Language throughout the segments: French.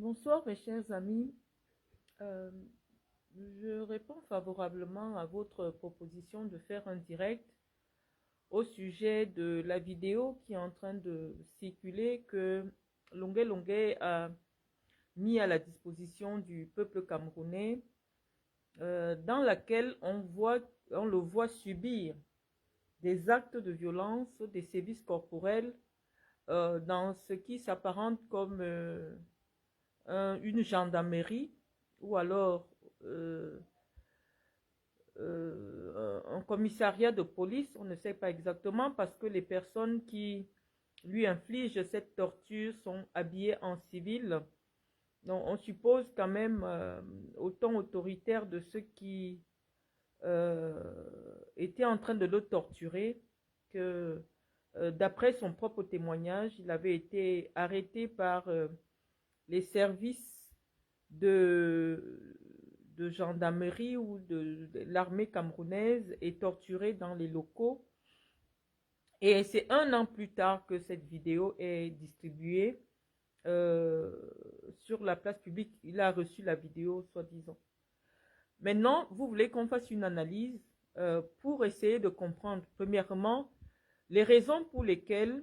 Bonsoir mes chers amis. Euh, je réponds favorablement à votre proposition de faire un direct au sujet de la vidéo qui est en train de circuler que Longuet Longuet a mis à la disposition du peuple camerounais, dans laquelle on le voit subir des actes de violence, des sévices corporels, dans ce qui s'apparente comme une gendarmerie ou alors euh, un commissariat de police, on ne sait pas exactement parce que les personnes qui lui infligent cette torture sont habillées en civil. Donc on suppose quand même au ton autoritaire de ceux qui étaient en train de le torturer que d'après son propre témoignage, il avait été arrêté par les services de, de gendarmerie ou de l'armée camerounaise et torturé dans les locaux. Et c'est un an plus tard que cette vidéo est distribuée euh, sur la place publique. Il a reçu la vidéo, soi-disant. Maintenant, vous voulez qu'on fasse une analyse pour essayer de comprendre, premièrement, les raisons pour lesquelles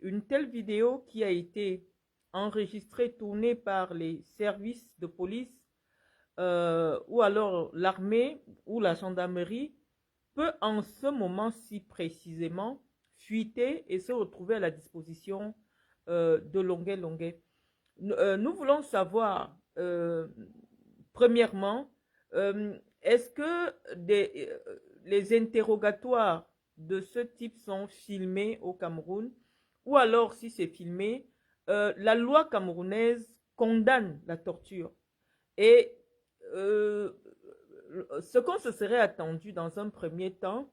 une telle vidéo qui a été enregistrée, tournée par les services de police ou alors l'armée ou la gendarmerie peut en ce moment-ci précisément fuiter et se retrouver à la disposition de Longuet Longuet. Nous voulons savoir, premièrement, est-ce que les interrogatoires de ce type sont filmés au Cameroun ou alors si c'est filmé, la loi camerounaise condamne la torture. Et euh, ce qu'on se serait attendu dans un premier temps,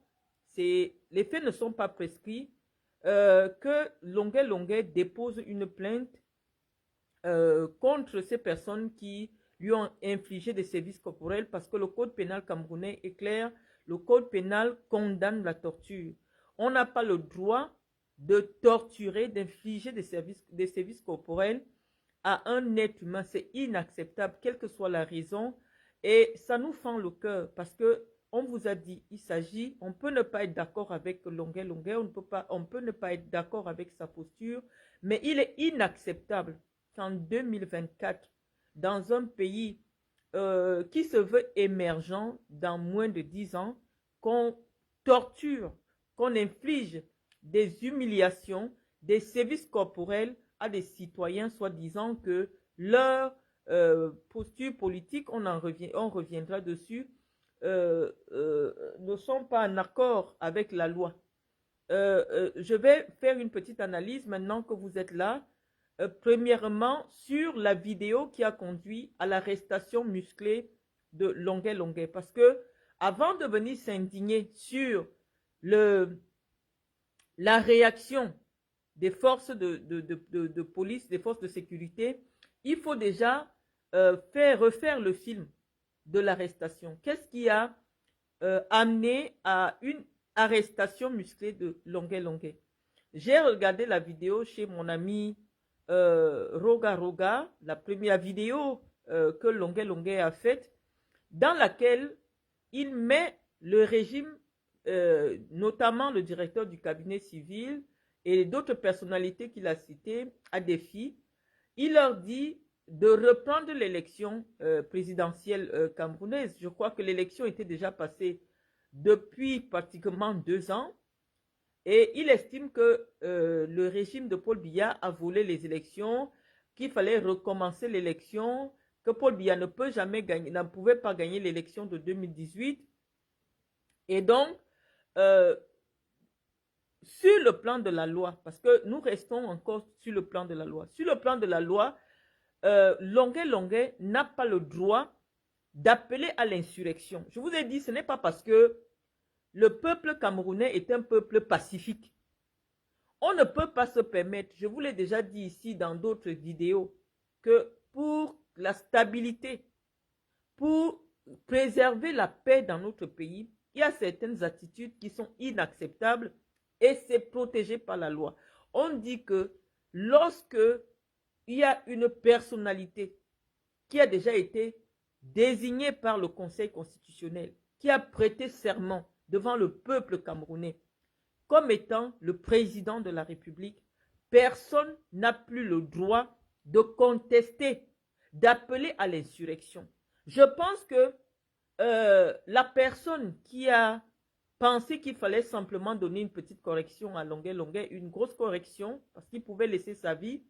c'est les faits ne sont pas prescrits, que Longuet Longuet dépose une plainte contre ces personnes qui lui ont infligé des sévices corporels parce que le code pénal camerounais est clair, le code pénal condamne la torture. On n'a pas le droit de torturer, d'infliger des sévices corporels à un être humain. C'est inacceptable, quelle que soit la raison. Et ça nous fend le cœur parce que on vous a dit, il s'agit, on peut ne pas être d'accord avec Longuet Longuet, on peut ne pas être d'accord avec sa posture, mais il est inacceptable qu'en 2024, dans un pays qui se veut émergent dans moins de 10 ans, qu'on torture, qu'on inflige des humiliations, des sévices corporels à des citoyens, soi-disant que leur posture politique, on reviendra dessus, ne sont pas en accord avec la loi. Je vais faire une petite analyse maintenant que vous êtes là. Premièrement, sur la vidéo qui a conduit à l'arrestation musclée de Longuet Longuet. Parce que avant de venir s'indigner sur la réaction des forces de police, des forces de sécurité, il faut déjà refaire le film de l'arrestation. Qu'est-ce qui a amené à une arrestation musclée de Longuet Longuet? J'ai regardé la vidéo chez mon ami Roga Roga, la première vidéo que Longuet Longuet a faite, dans laquelle il met le régime, notamment le directeur du cabinet civil et d'autres personnalités qu'il a citées, à défi. Il leur dit de reprendre l'élection présidentielle camerounaise. Je crois que l'élection était déjà passée depuis pratiquement 2 ans. Et il estime que le régime de Paul Biya a volé les élections, qu'il fallait recommencer l'élection, que Paul Biya ne pouvait pas gagner l'élection de 2018. Et donc, euh, sur le plan de la loi, parce que nous restons encore sur le plan de la loi, sur le plan de la loi, Longuet Longuet n'a pas le droit d'appeler à l'insurrection. Je vous ai dit, ce n'est pas parce que le peuple camerounais est un peuple pacifique. On ne peut pas se permettre, je vous l'ai déjà dit ici dans d'autres vidéos, que pour la stabilité, pour préserver la paix dans notre pays, il y a certaines attitudes qui sont inacceptables et c'est protégé par la loi. On dit que lorsque il y a une personnalité qui a déjà été désigné par le Conseil constitutionnel, qui a prêté serment devant le peuple camerounais comme étant le président de la République, personne n'a plus le droit de contester, d'appeler à l'insurrection. Je pense que la personne qui a pensé qu'il fallait simplement donner une petite correction à Longuet Longuet, une grosse correction, parce qu'il pouvait laisser sa vie,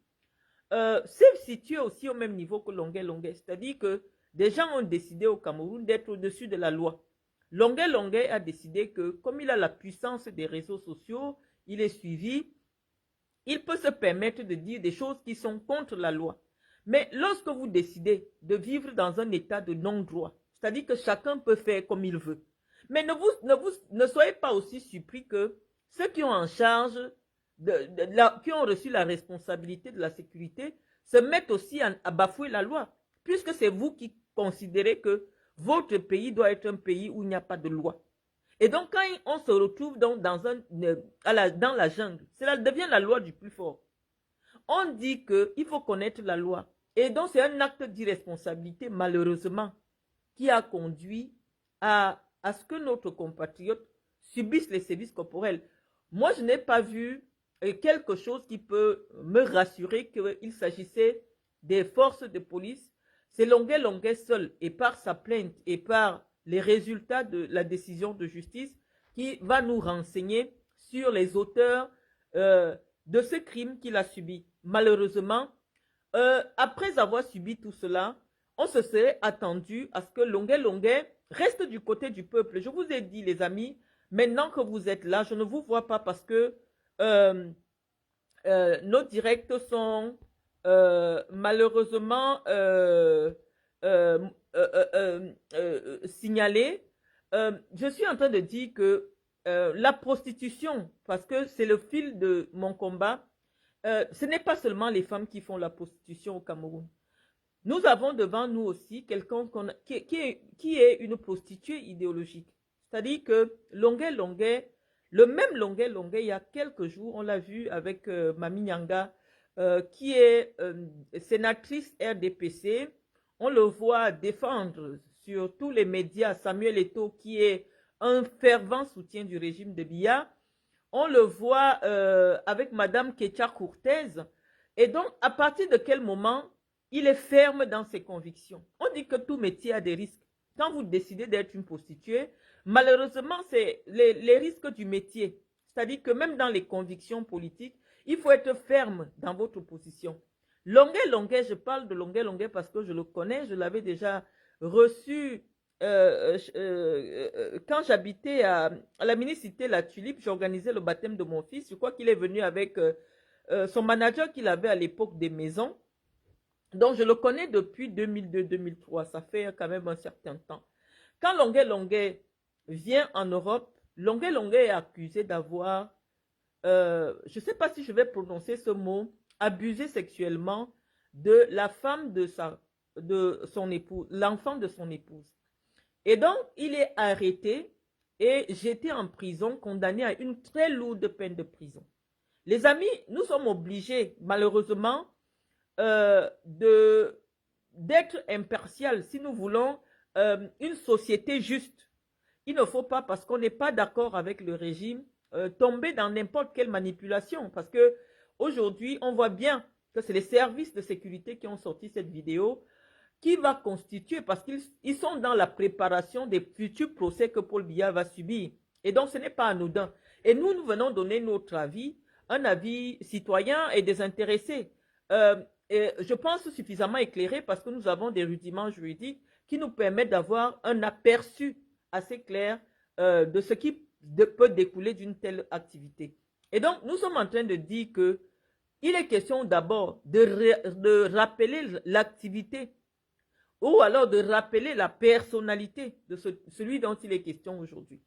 s'est situé aussi au même niveau que Longuet Longuet. C'est-à-dire que des gens ont décidé au Cameroun d'être au-dessus de la loi. Longuet Longuet a décidé que, comme il a la puissance des réseaux sociaux, il est suivi, il peut se permettre de dire des choses qui sont contre la loi. Mais lorsque vous décidez de vivre dans un état de non-droit, c'est-à-dire que chacun peut faire comme il veut, mais ne soyez pas aussi surpris que ceux qui ont en charge, qui ont reçu la responsabilité de la sécurité, se mettent aussi à bafouer la loi, puisque c'est vous qui considérez que votre pays doit être un pays où il n'y a pas de loi. Et donc, quand on se retrouve dans la jungle, cela devient la loi du plus fort. On dit qu'il faut connaître la loi. Et donc, c'est un acte d'irresponsabilité, malheureusement, qui a conduit à ce que notre compatriote subisse les sévices corporels. Moi, je n'ai pas vu quelque chose qui peut me rassurer qu'il s'agissait des forces de police. C'est Longuet Longuet seul, et par sa plainte et par les résultats de la décision de justice, qui va nous renseigner sur les auteurs de ce crime qu'il a subi. Malheureusement, après avoir subi tout cela, on se serait attendu à ce que Longuet Longuet reste du côté du peuple. Je vous ai dit, les amis, maintenant que vous êtes là, je ne vous vois pas parce que nos directs sont malheureusement signalés. Je suis en train de dire que la prostitution, parce que c'est le fil de mon combat, ce n'est pas seulement les femmes qui font la prostitution au Cameroun. Nous avons devant nous aussi quelqu'un qui est une prostituée idéologique. C'est-à-dire que Longuet Longuet, le même Longuet Longuet, il y a quelques jours, on l'a vu avec Mami Nyanga, qui est sénatrice RDPC. On le voit défendre sur tous les médias Samuel Eto'o, qui est un fervent soutien du régime de Biya. On le voit avec Madame Ketia Cortez. Et donc, à partir de quel moment il est ferme dans ses convictions? On dit que tout métier a des risques. Quand vous décidez d'être une prostituée, malheureusement, c'est les risques du métier. C'est-à-dire que même dans les convictions politiques, il faut être ferme dans votre position. Longuet Longuet, je parle de Longuet Longuet parce que je le connais, je l'avais déjà reçu quand j'habitais à la mini-cité La Tulipe, j'organisais le baptême de mon fils. Je crois qu'il est venu avec son manager qu'il avait à l'époque des maisons. Donc, je le connais depuis 2002-2003. Ça fait quand même un certain temps. Quand Longuet Longuet vient en Europe, Longuet Longuet est accusé d'avoir, je ne sais pas si je vais prononcer ce mot, abusé sexuellement de la femme de son épouse, l'enfant de son épouse. Et donc, il est arrêté et jeté en prison, condamné à une très lourde peine de prison. Les amis, nous sommes obligés, malheureusement, d'être impartial si nous voulons une société juste. Il ne faut pas, parce qu'on n'est pas d'accord avec le régime, tomber dans n'importe quelle manipulation. Parce que aujourd'hui, on voit bien que c'est les services de sécurité qui ont sorti cette vidéo, qui va constituer, parce qu'ils sont dans la préparation des futurs procès que Paul Biya va subir. Et donc, ce n'est pas anodin. Et nous venons donner notre avis, un avis citoyen et désintéressé. Et je pense suffisamment éclairé parce que nous avons des rudiments juridiques qui nous permettent d'avoir un aperçu assez clair de ce qui peut découler d'une telle activité. Et donc, nous sommes en train de dire que il est question d'abord de rappeler l'activité ou alors de rappeler la personnalité de celui dont il est question aujourd'hui.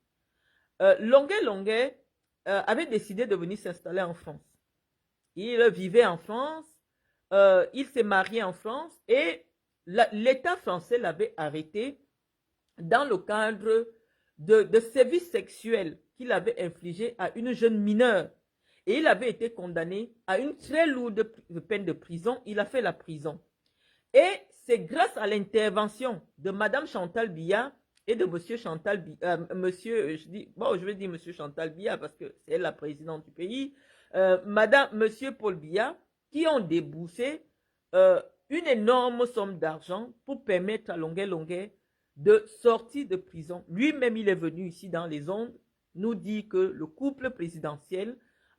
Longuet Longuet avait décidé de venir s'installer en France. Il vivait en France, il s'est marié en France et l'État français l'avait arrêté dans le cadre de sévices sexuels qu'il avait infligés à une jeune mineure. Et il avait été condamné à une très lourde peine de prison. Il a fait la prison. Et c'est grâce à l'intervention de Madame Chantal Biya et de Monsieur Chantal Biya, je vais dire Monsieur Chantal Biya parce que c'est la présidente du pays, Monsieur Paul Biya, qui ont déboursé une énorme somme d'argent pour permettre à Longuet Longuet de sortir de prison. Lui-même, il est venu ici dans les ondes nous dire que le couple présidentiel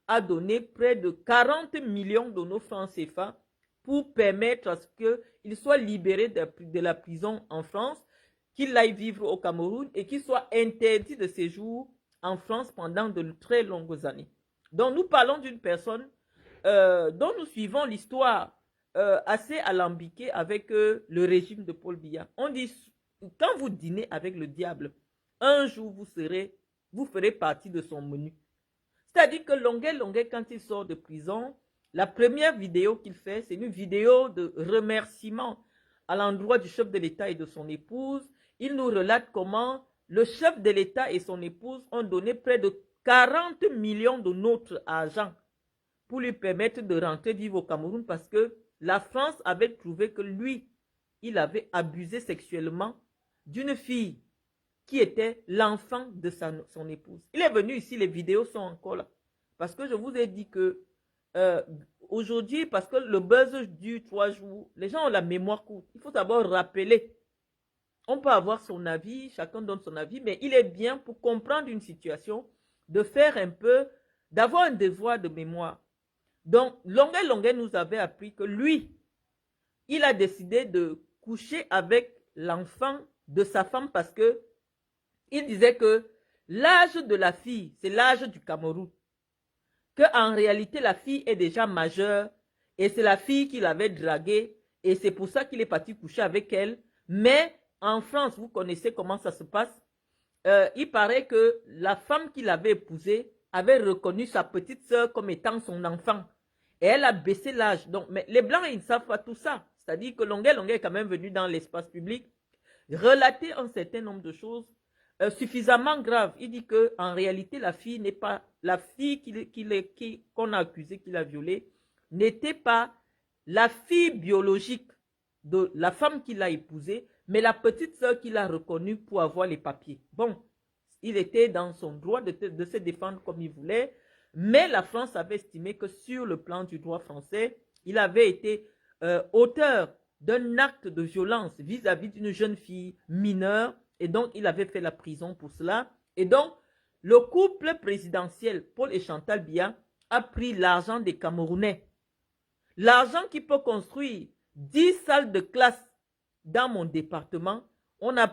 a donné près de 40 millions de nos francs CFA pour permettre à ce qu'il soit libéré de la prison en France, qu'il aille vivre au Cameroun et qu'il soit interdit de séjour en France pendant de très longues années. Donc nous parlons d'une personne dont nous suivons l'histoire assez alambiquée avec le régime de Paul Biya. On dit, quand vous dînez avec le diable, un jour vous ferez partie de son menu. C'est-à-dire que Longuet Longuet, quand il sort de prison, la première vidéo qu'il fait, c'est une vidéo de remerciement à l'endroit du chef de l'État et de son épouse. Il nous relate comment le chef de l'État et son épouse ont donné près de 40 millions de notre argent pour lui permettre de rentrer vivre au Cameroun parce que la France avait trouvé que lui, il avait abusé sexuellement d'une fille qui était l'enfant de son épouse. Il est venu ici, les vidéos sont encore là. Parce que je vous ai dit que aujourd'hui, parce que le buzz dure 3 jours, les gens ont la mémoire courte. Il faut d'abord rappeler. On peut avoir son avis, chacun donne son avis, mais il est bien pour comprendre une situation, de faire un peu, d'avoir un devoir de mémoire. Donc, Longuet Longuet nous avait appris que lui, il a décidé de coucher avec l'enfant de sa femme parce que il disait que l'âge de la fille, c'est l'âge du Cameroun. Qu'en réalité, la fille est déjà majeure et c'est la fille qu'il avait draguée et c'est pour ça qu'il est parti coucher avec elle. Mais en France, vous connaissez comment ça se passe. Il paraît que la femme qu'il avait épousée avait reconnu sa petite sœur comme étant son enfant. Et elle a baissé l'âge. Donc, mais les Blancs, ils ne savent pas tout ça. C'est-à-dire que Longuet Longuet est quand même venu dans l'espace public relater un certain nombre de choses suffisamment graves. Il dit qu'en réalité, la fille n'est pas... La fille qu'on a accusée, qu'il a violée, n'était pas la fille biologique de la femme qu'il a épousée, mais la petite sœur qu'il a reconnue pour avoir les papiers. Bon, il était dans son droit de se défendre comme il voulait, mais la France avait estimé que sur le plan du droit français, il avait été auteur d'un acte de violence vis-à-vis d'une jeune fille mineure, et donc il avait fait la prison pour cela. Et donc, le couple présidentiel, Paul et Chantal Biya, a pris l'argent des Camerounais. L'argent qui peut construire 10 salles de classe dans mon département, on a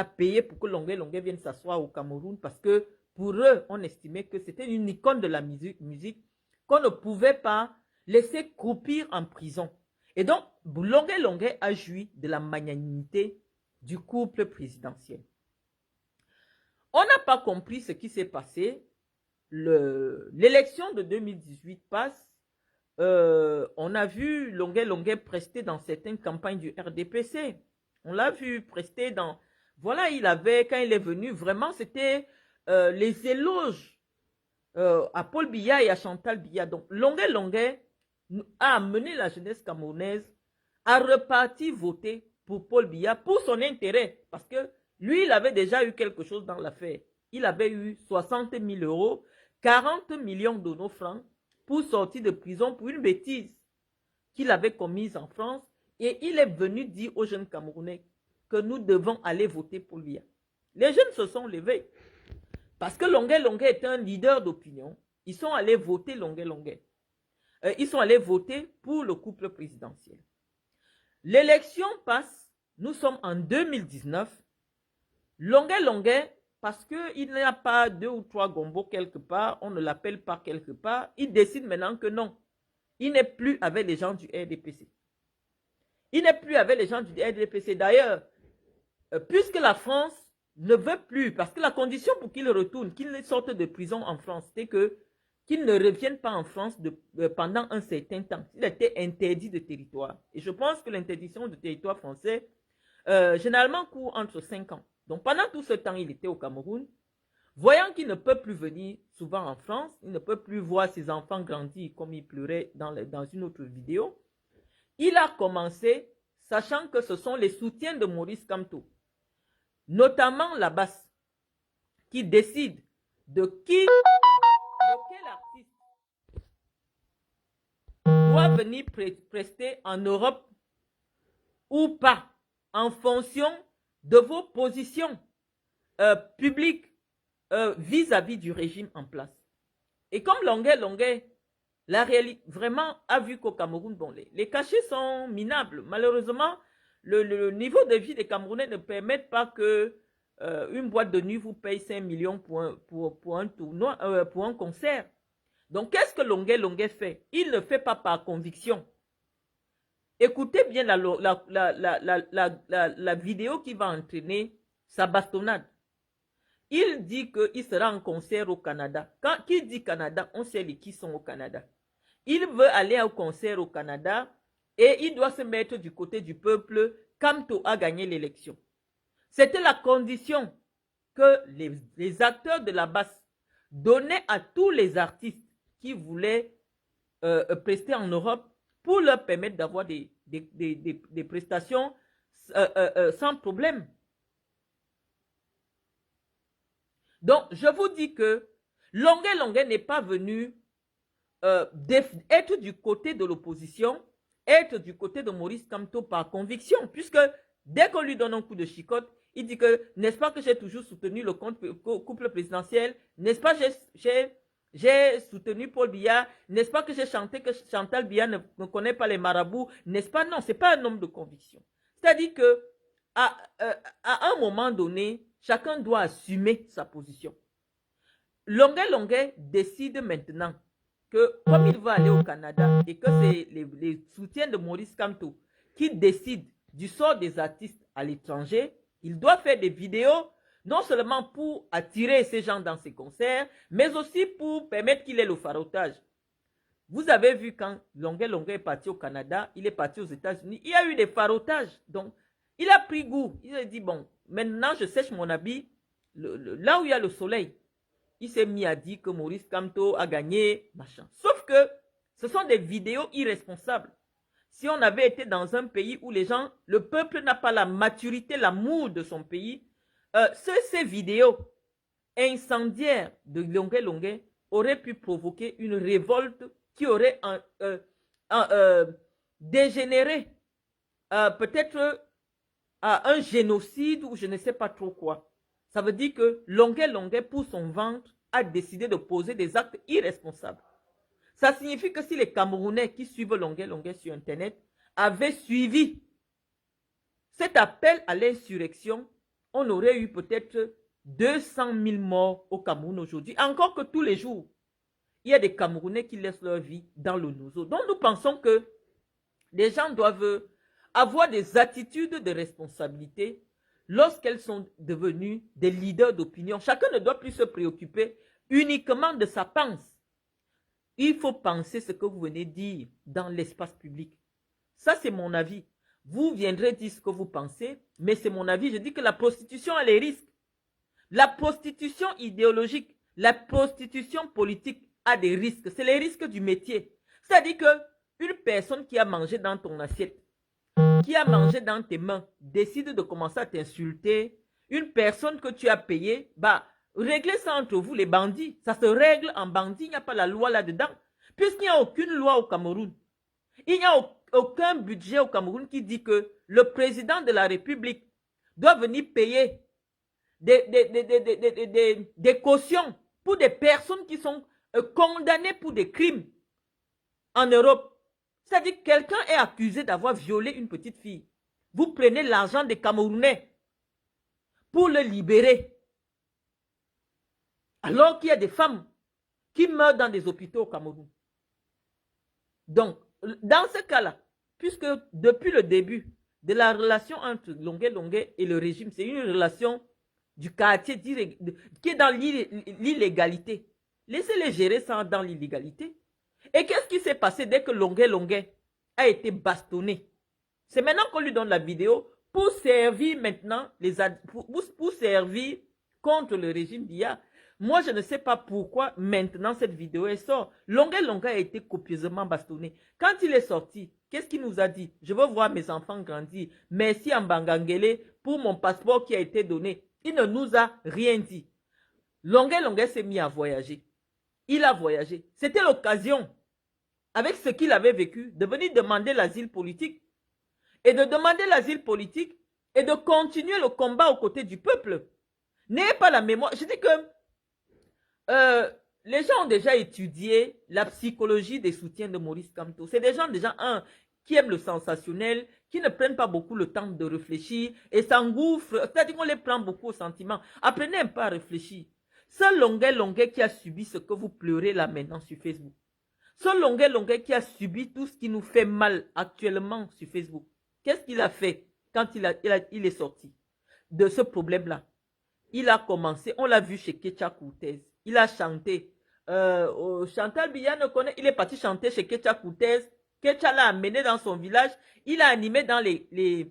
payé pour que Longuet Longuet vienne s'asseoir au Cameroun parce que pour eux, on estimait que c'était une icône de la musique qu'on ne pouvait pas laisser croupir en prison. Et donc, Longuet Longuet a joui de la magnanimité du couple présidentiel. On n'a pas compris ce qui s'est passé. L'élection de 2018 passe. On a vu Longuet Longuet prester dans certaines campagnes du RDPC. On l'a vu prester dans... Voilà, quand il est venu, vraiment, c'était les éloges à Paul Biya et à Chantal Biya. Donc, Longuet Longuet a amené la jeunesse camerounaise à repartir voter pour Paul Biya pour son intérêt. Parce que lui, il avait déjà eu quelque chose dans l'affaire. Il avait eu 60 000 euros, 40 millions de nos francs pour sortir de prison pour une bêtise qu'il avait commise en France. Et il est venu dire aux jeunes Camerounais que nous devons aller voter pour lui. Les jeunes se sont levés. Parce que Longuet Longuet est un leader d'opinion. Ils sont allés voter Longuet Longuet. Ils sont allés voter pour le couple présidentiel. L'élection passe. Nous sommes en 2019. Longuet Longuet, parce qu'il n'y a pas 2 ou 3 gombos quelque part, on ne l'appelle pas quelque part, il décide maintenant que non. Il n'est plus avec les gens du RDPC. Il n'est plus avec les gens du RDPC. D'ailleurs, puisque la France ne veut plus, parce que la condition pour qu'il retourne, qu'il sorte de prison en France, c'était qu'il ne revienne pas en France pendant un certain temps. Il était interdit de territoire. Et je pense que l'interdiction de territoire français, généralement, court entre 5 ans. Donc, pendant tout ce temps, il était au Cameroun. Voyant qu'il ne peut plus venir souvent en France, il ne peut plus voir ses enfants grandir comme il pleurait dans une autre vidéo, il a commencé sachant que ce sont les soutiens de Maurice Kamto, notamment la basse, qui décide de quel artiste doit venir prester en Europe ou pas, en fonction de vos positions publiques vis-à-vis du régime en place. Et comme Longuet, la réalité vraiment a vu qu'au Cameroun, bon, les cachets sont minables. Malheureusement, le niveau de vie des Camerounais ne permet pas que une boîte de nuit vous paye 5 millions pour un tournoi, pour un concert. Donc, qu'est-ce que Longuet fait? Il ne fait pas par conviction. Écoutez bien la vidéo qui va entraîner sa bastonnade. Il dit qu'il sera en concert au Canada. Quand il dit Canada, on sait qui sont au Canada. Il veut aller au concert au Canada et il doit se mettre du côté du peuple. Kamto a gagné l'élection. C'était la condition que les acteurs de la basse donnaient à tous les artistes qui voulaient prester en Europe pour leur permettre d'avoir des prestations sans problème. Donc, je vous dis que Longuet n'est pas venu être du côté de l'opposition, être du côté de Maurice Kamto par conviction, puisque dès qu'on lui donne un coup de chicotte, il dit que, n'est-ce pas que j'ai toujours soutenu le couple présidentiel, n'est-ce pas j'ai soutenu Paul Biya, n'est-ce pas que j'ai chanté que Chantal Biya ne connaît pas les marabouts, n'est-ce pas? Non, ce n'est pas un homme de conviction. C'est-à-dire que à un moment donné, chacun doit assumer sa position. Longuet décide maintenant que comme il va aller au Canada et que c'est les soutiens de Maurice Kamto qui décident du sort des artistes à l'étranger, il doit faire des vidéos non seulement pour attirer ces gens dans ses concerts, mais aussi pour permettre qu'il ait le farotage. Vous avez vu quand Longuet est parti au Canada, il est parti aux États-Unis, il y a eu des farotages. Donc, il a pris goût. Il a dit, bon, maintenant je sèche mon habit là où il y a le soleil. Il s'est mis à dire que Maurice Kamto a gagné, machin. Sauf que ce sont des vidéos irresponsables. Si on avait été dans un pays où les gens, le peuple n'a pas la maturité, l'amour de son pays, ces vidéos incendiaires de Longuet auraient pu provoquer une révolte qui aurait dégénéré peut-être à un génocide ou je ne sais pas trop quoi. Ça veut dire que Longuet, pour son ventre, a décidé de poser des actes irresponsables. Ça signifie que si les Camerounais qui suivent Longuet sur Internet avaient suivi cet appel à l'insurrection, on aurait eu peut-être 200 000 morts au Cameroun aujourd'hui. Encore que tous les jours, il y a des Camerounais qui laissent leur vie dans le nouveau. Donc nous pensons que les gens doivent avoir des attitudes de responsabilité lorsqu'elles sont devenues des leaders d'opinion. Chacun ne doit plus se préoccuper uniquement de sa pensée. Il faut penser ce que vous venez dire dans l'espace public. Ça, c'est mon avis. Vous viendrez dire ce que vous pensez, mais c'est mon avis. Je dis que la prostitution a les risques. La prostitution idéologique, la prostitution politique a des risques. C'est les risques du métier. C'est-à-dire qu'une personne qui a mangé dans ton assiette, qui a mangé dans tes mains, décide de commencer à t'insulter, une personne que tu as payée, réglez ça entre vous les bandits. Ça se règle en bandit, il n'y a pas la loi là-dedans. Puisqu'il n'y a aucune loi au Cameroun. Il n'y a aucun budget au Cameroun qui dit que le président de la République doit venir payer des cautions pour des personnes qui sont condamnées pour des crimes en Europe. C'est-à-dire que quelqu'un est accusé d'avoir violé une petite fille. Vous prenez l'argent des Camerounais pour le libérer. Alors qu'il y a des femmes qui meurent dans des hôpitaux au Cameroun. Donc, dans ce cas-là, puisque depuis le début de la relation entre Longuet et le régime, c'est une relation du quartier qui est dans l'illégalité. Laissez-les gérer ça dans l'illégalité. Et qu'est-ce qui s'est passé dès que Longuet a été bastonné? C'est maintenant qu'on lui donne la vidéo pour servir maintenant, pour servir contre le régime Biya. Moi, je ne sais pas pourquoi maintenant cette vidéo est sortie. Longuet a été copieusement bastonné. Quand il est sorti, Qu'est-ce qu'il nous a dit? Je veux voir mes enfants grandir. Merci à Mbangangele pour mon passeport qui a été donné. Il ne nous a rien dit. Longuet s'est mis à voyager. Il a voyagé. C'était l'occasion, avec ce qu'il avait vécu, de venir demander l'asile politique. Et de demander l'asile politique et de continuer le combat aux côtés du peuple. N'ayez pas la mémoire. Je dis que les gens ont déjà étudié la psychologie des soutiens de Maurice Kamto. C'est des gens déjà, qui aiment le sensationnel, qui ne prennent pas beaucoup le temps de réfléchir et s'engouffrent. C'est-à-dire qu'on les prend beaucoup au sentiment. Apprenez un peu à réfléchir. Ce Longuet qui a subi ce que vous pleurez là maintenant sur Facebook. Ce Longuet qui a subi tout ce qui nous fait mal actuellement sur Facebook. Qu'est-ce qu'il a fait quand il est sorti de ce problème-là? Il a commencé, on l'a vu chez Kecha Koutez. Il a chanté. Chantal Biya ne connaît, il est parti chanter chez Kecha Koutez. Kecha l'a amené dans son village. Il a animé dans les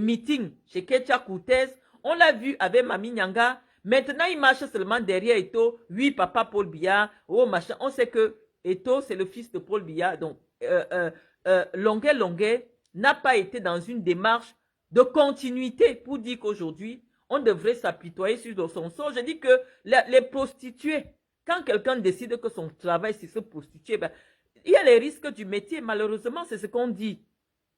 meetings chez Kecha Koutez. On l'a vu avec Mami Nyanga. Maintenant, il marche seulement derrière Eto. Oui, papa Paul Biya. Oh, machin. On sait que Eto, c'est le fils de Paul Biya. Donc, Longuet n'a pas été dans une démarche de continuité pour dire qu'aujourd'hui, on devrait s'apitoyer sur son sort. Je dis que les prostituées, quand quelqu'un décide que son travail, c'est se prostituer, ben, il y a les risques du métier. Malheureusement, c'est ce qu'on dit.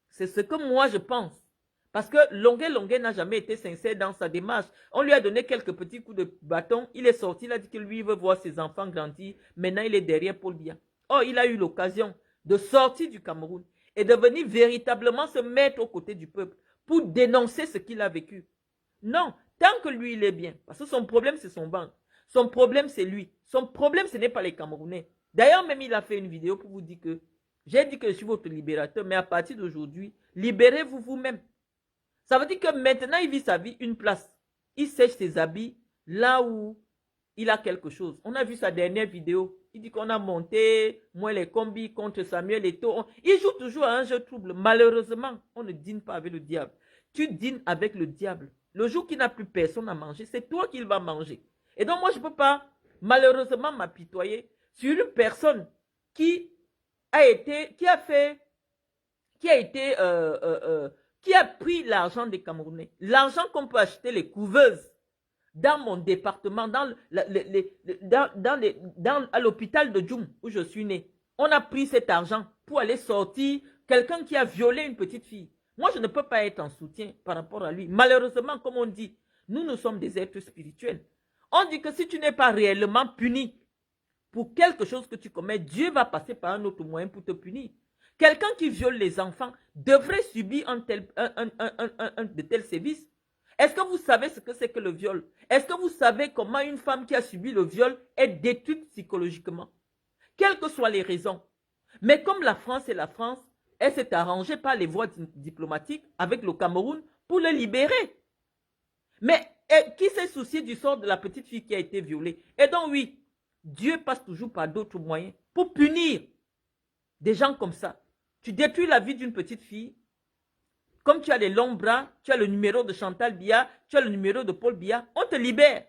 C'est ce que moi, je pense. Parce que Longuet n'a jamais été sincère dans sa démarche. On lui a donné quelques petits coups de bâton. Il est sorti, il a dit que lui, il veut voir ses enfants grandir. Maintenant, il est derrière Paul Biya. Oh, il a eu l'occasion de sortir du Cameroun et de venir véritablement se mettre aux côtés du peuple pour dénoncer ce qu'il a vécu. Non, tant que lui, il est bien. Parce que son problème, c'est son banque. Son problème, c'est lui. Son problème, ce n'est pas les Camerounais. D'ailleurs, même, il a fait une vidéo pour vous dire que j'ai dit que je suis votre libérateur, mais à partir d'aujourd'hui, libérez-vous vous-même. Ça veut dire que maintenant, il vit sa vie une place. Il sèche ses habits là où il a quelque chose. On a vu sa dernière vidéo. Il dit qu'on a monté, moi les combis contre Samuel Eto'o. Il joue toujours à un jeu trouble. Malheureusement, on ne dîne pas avec le diable. Tu dînes avec le diable. Le jour qu'il n'a plus personne à manger, c'est toi qu'il va manger. Et donc moi, je ne peux pas malheureusement m'apitoyer sur une personne qui a pris l'argent des Camerounais. L'argent qu'on peut acheter les couveuses dans mon département, à l'hôpital de Djoum, où je suis né. On a pris cet argent pour aller sortir quelqu'un qui a violé une petite fille. Moi, je ne peux pas être en soutien par rapport à lui. Malheureusement, comme on dit, nous sommes des êtres spirituels. On dit que si tu n'es pas réellement puni pour quelque chose que tu commets, Dieu va passer par un autre moyen pour te punir. Quelqu'un qui viole les enfants devrait subir de tels sévices. Est-ce que vous savez ce que c'est que le viol? Est-ce que vous savez comment une femme qui a subi le viol est détruite psychologiquement? Quelles que soient les raisons. Mais comme la France est la France, elle s'est arrangée par les voies diplomatiques avec le Cameroun pour le libérer. Mais qui s'est soucié du sort de la petite fille qui a été violée? Et donc oui, Dieu passe toujours par d'autres moyens pour punir des gens comme ça. Tu détruis la vie d'une petite fille. Comme tu as les longs bras, tu as le numéro de Chantal Biya, tu as le numéro de Paul Biya, on te libère.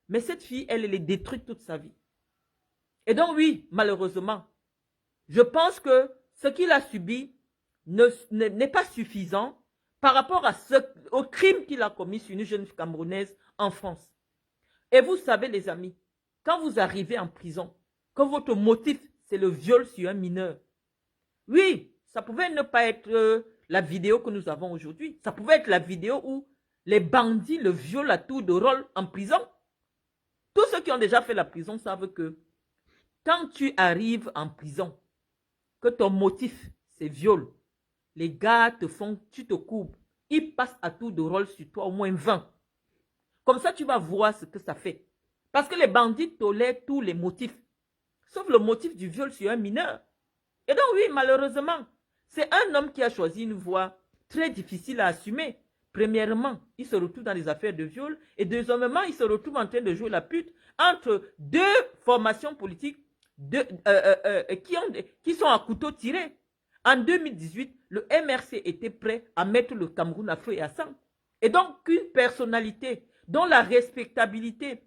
Mais cette fille, elle est détruite toute sa vie. Et donc oui, malheureusement, je pense que ce qu'il a subi n'est pas suffisant par rapport au crime qu'il a commis sur une jeune Camerounaise en France. Et vous savez les amis, quand vous arrivez en prison, que votre motif c'est le viol sur un mineur, oui, ça pouvait ne pas être la vidéo que nous avons aujourd'hui. Ça pouvait être la vidéo où les bandits le violent à tour de rôle en prison. Tous ceux qui ont déjà fait la prison savent que quand tu arrives en prison, que ton motif c'est viol, les gars tu te coupes, ils passent à tour de rôle sur toi au moins 20. Comme ça, tu vas voir ce que ça fait. Parce que les bandits tolèrent tous les motifs, sauf le motif du viol sur un mineur. Et donc oui, malheureusement, c'est un homme qui a choisi une voie très difficile à assumer. Premièrement, il se retrouve dans les affaires de viol. Et deuxièmement, il se retrouve en train de jouer la pute entre deux formations politiques qui sont à couteau tiré. En 2018, le MRC était prêt à mettre le Cameroun à feu et à sang. Et donc, une personnalité dont la respectabilité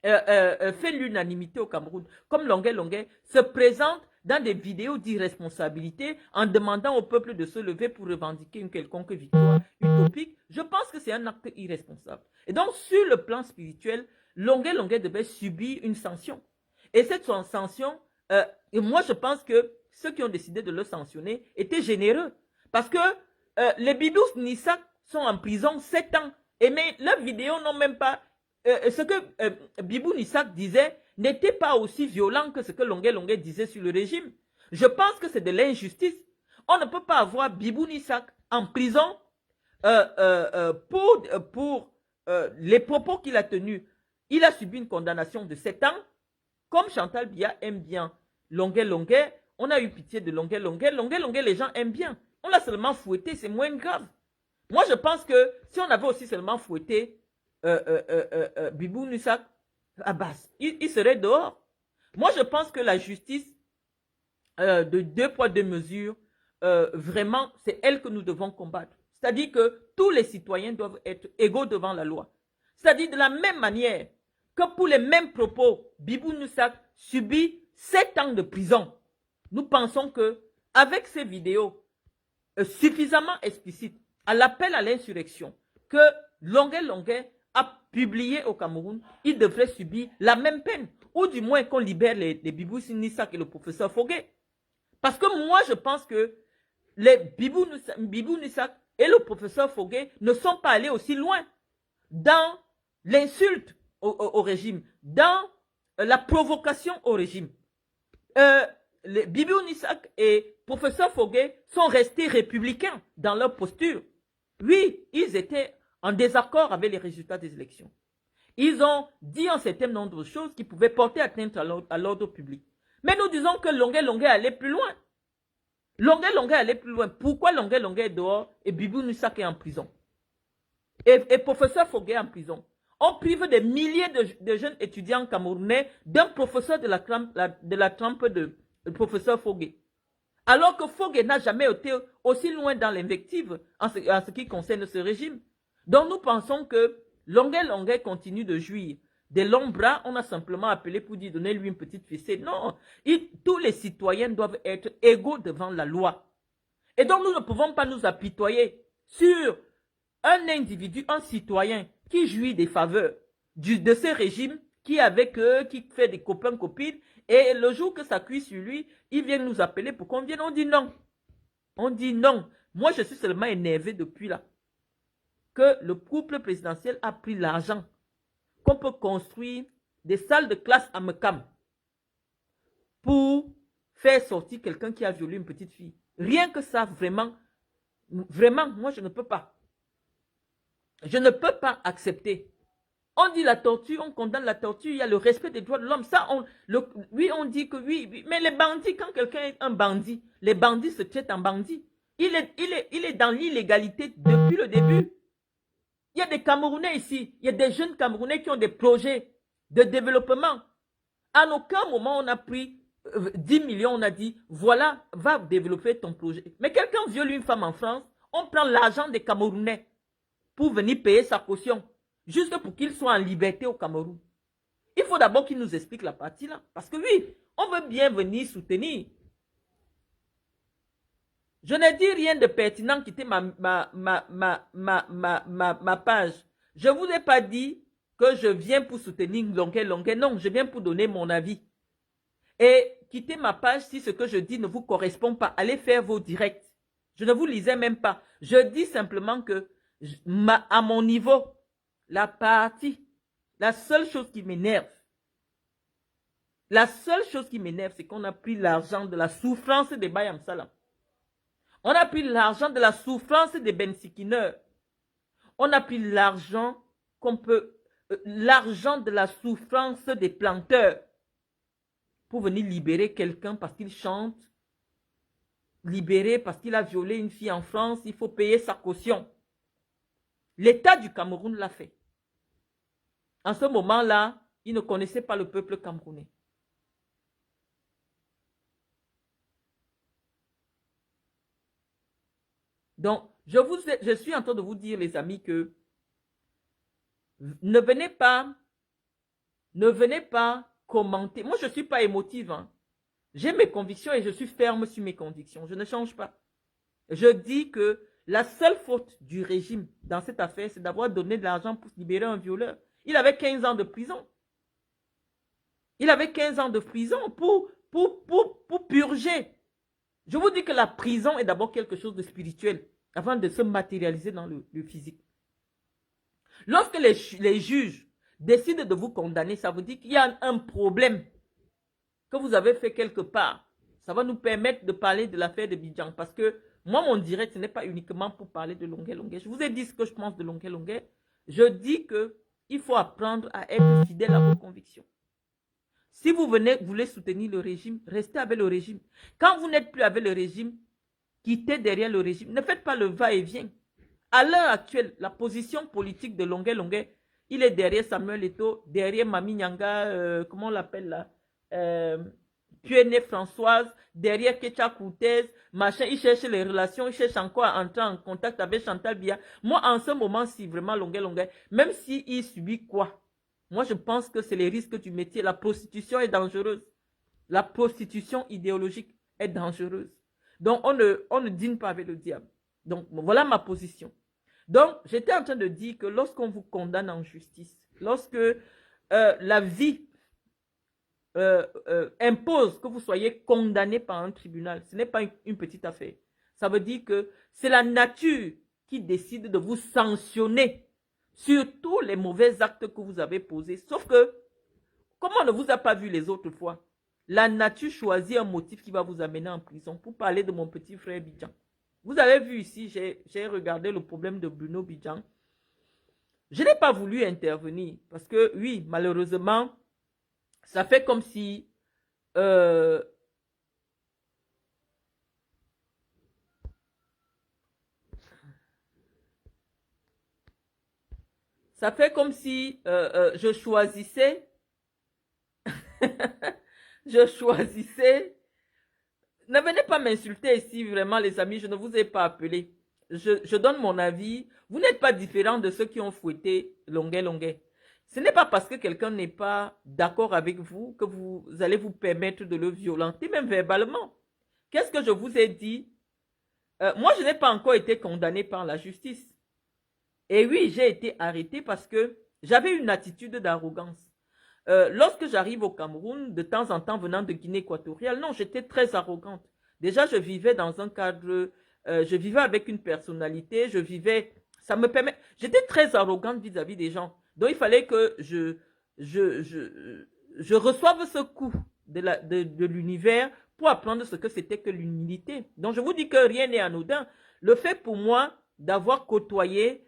fait l'unanimité au Cameroun, comme Longuet, se présente dans des vidéos d'irresponsabilité en demandant au peuple de se lever pour revendiquer une quelconque victoire utopique, je pense que c'est un acte irresponsable. Et donc, sur le plan spirituel, Longuet devait subir une sanction. Et cette sanction, et moi je pense que ceux qui ont décidé de le sanctionner étaient généreux. Parce que les Bibous Nissak sont en prison 7 ans. Et mais leurs vidéos n'ont même pas... ce que Bibou Nissak disait n'était pas aussi violent que ce que Longuet disait sur le régime. Je pense que c'est de l'injustice. On ne peut pas avoir Bibou Nissak en prison pour les propos qu'il a tenus. Il a subi une condamnation de 7 ans. Comme Chantal Biya aime bien Longuet, on a eu pitié de Longuet, les gens aiment bien. On l'a seulement fouetté, c'est moins grave. Moi, je pense que si on avait aussi seulement fouetté Bibou Nissak, Abbas, il serait dehors. Moi, je pense que la justice de 2 poids 2 mesures, vraiment, c'est elle que nous devons combattre. C'est-à-dire que tous les citoyens doivent être égaux devant la loi. C'est-à-dire de la même manière que pour les mêmes propos, Bibou Nissak subit 7 ans de prison. Nous pensons que avec ces vidéos suffisamment explicites à l'appel à l'insurrection que Longuet a publié au Cameroun, il devrait subir la même peine. Ou du moins qu'on libère les Bibou Nissak et le professeur Foguet. Parce que moi, je pense que les Bibou Nissak et le professeur Foguet ne sont pas allés aussi loin dans l'insulte au régime, dans la provocation au régime. Les Bibou Nissak et professeur Foguet sont restés républicains dans leur posture. Oui, ils étaient en désaccord avec les résultats des élections. Ils ont dit un certain nombre de choses qui pouvaient porter atteinte à l'ordre public. Mais nous disons que Longuet allait plus loin. Longuet allait plus loin. Pourquoi Longuet est dehors et Bibou Nissak est en prison? Et professeur Foguet en prison. On prive des milliers de jeunes étudiants camerounais d'un professeur de la trempe de professeur Foguet. Alors que Foguet n'a jamais été aussi loin dans l'invective en ce qui concerne ce régime. Donc nous pensons que Longuet continue de jouir des longs bras. On a simplement appelé pour lui donner lui une petite fessée. Non, tous les citoyens doivent être égaux devant la loi. Et donc nous ne pouvons pas nous apitoyer sur un individu, un citoyen qui jouit des faveurs de ce régime, qui avec eux, qui fait des copains-copines, et le jour que ça cuit sur lui, il vient nous appeler pour qu'on vienne, on dit non. On dit non. Moi, je suis seulement énervé depuis là que le couple présidentiel a pris l'argent qu'on peut construire des salles de classe à Mekam pour faire sortir quelqu'un qui a violé une petite fille. Rien que ça, vraiment, moi, je ne peux pas. Je ne peux pas accepter. On dit la torture, on condamne la torture, il y a le respect des droits de l'homme. Ça, oui, on dit que oui, mais les bandits, quand quelqu'un est un bandit, les bandits se traitent en bandits. Il est dans l'illégalité depuis le début. Il y a des Camerounais ici, il y a des jeunes Camerounais qui ont des projets de développement. À aucun moment, on a pris 10 millions, on a dit, voilà, va développer ton projet. Mais quelqu'un viole une femme en France, on prend l'argent des Camerounais pour venir payer sa caution, juste pour qu'il soit en liberté au Cameroun. Il faut d'abord qu'il nous explique la partie là. Parce que oui, on veut bien venir soutenir. Je n'ai dit rien de pertinent, quitter ma page. Je ne vous ai pas dit que je viens pour soutenir Longuet. Non, je viens pour donner mon avis. Et quittez ma page si ce que je dis ne vous correspond pas. Allez faire vos directs. Je ne vous lisais même pas. Je dis simplement que à mon niveau, la seule chose qui m'énerve, c'est qu'on a pris l'argent de la souffrance des Bayam Salam. On a pris l'argent de la souffrance des bensikineurs. On a pris l'argent l'argent de la souffrance des planteurs pour venir libérer quelqu'un parce qu'il chante, libérer parce qu'il a violé une fille en France, il faut payer sa caution. L'État du Cameroun l'a fait. En ce moment-là, il ne connaissait pas le peuple camerounais. Donc, je suis en train de vous dire, les amis, que ne venez pas commenter. Moi, je ne suis pas émotive. Hein. J'ai mes convictions et je suis ferme sur mes convictions. Je ne change pas. Je dis que la seule faute du régime dans cette affaire, c'est d'avoir donné de l'argent pour libérer un violeur. Il avait 15 ans de prison. Il avait 15 ans de prison pour purger. Je vous dis que la prison est d'abord quelque chose de spirituel avant de se matérialiser dans le physique. Lorsque les juges décident de vous condamner, ça vous dit qu'il y a un problème que vous avez fait quelque part. Ça va nous permettre de parler de l'affaire de Bidjan. Parce que moi, mon direct, ce n'est pas uniquement pour parler de Longuet Longuet. Je vous ai dit ce que je pense de Longuet Longuet. Je dis qu'il faut apprendre à être fidèle à vos convictions. Si vous voulez soutenir le régime, restez avec le régime. Quand vous n'êtes plus avec le régime, quittez derrière le régime. Ne faites pas le va-et-vient. À l'heure actuelle, la position politique de Longuet Longuet, il est derrière Samuel Eto'o, derrière Mami Nyanga, comment on l'appelle là, Puene Françoise, derrière Kecha Koutez, machin, il cherche les relations, il cherche encore à entrer en contact avec Chantal Biya. Moi, en ce moment, si vraiment Longuet Longuet, même s'il subit quoi, moi, je pense que c'est les risques du métier. La prostitution est dangereuse. La prostitution idéologique est dangereuse. Donc, on ne dîne pas avec le diable. Donc, voilà ma position. Donc, j'étais en train de dire que lorsqu'on vous condamne en justice, lorsque la vie impose que vous soyez condamné par un tribunal, ce n'est pas une petite affaire. Ça veut dire que c'est la nature qui décide de vous sanctionner sur tous les mauvais actes que vous avez posés. Sauf que, comme on ne vous a pas vu les autres fois, la nature choisit un motif qui va vous amener en prison. Pour parler de mon petit frère Bidjan. Vous avez vu ici, j'ai regardé le problème de Bruno Bidjan. Je n'ai pas voulu intervenir parce que, oui, malheureusement, ça fait comme si je choisissais je choisissais. Ne venez pas m'insulter ici, vraiment, les amis, je ne vous ai pas appelé. Je donne mon avis. Vous n'êtes pas différents de ceux qui ont fouetté Longuet Longuet. Ce n'est pas parce que quelqu'un n'est pas d'accord avec vous que vous allez vous permettre de le violenter, même verbalement. Qu'est-ce que je vous ai dit? Moi, je n'ai pas encore été condamné par la justice. Et oui, j'ai été arrêté parce que j'avais une attitude d'arrogance. Lorsque j'arrive au Cameroun, de temps en temps venant de Guinée équatoriale, non, j'étais très arrogante. Déjà, je vivais dans un cadre, je vivais avec une personnalité, ça me permet, j'étais très arrogante vis-à-vis des gens. Donc, il fallait que je reçoive ce coup de l'univers pour apprendre ce que c'était que l'humilité. Donc, je vous dis que rien n'est anodin. Le fait pour moi d'avoir côtoyé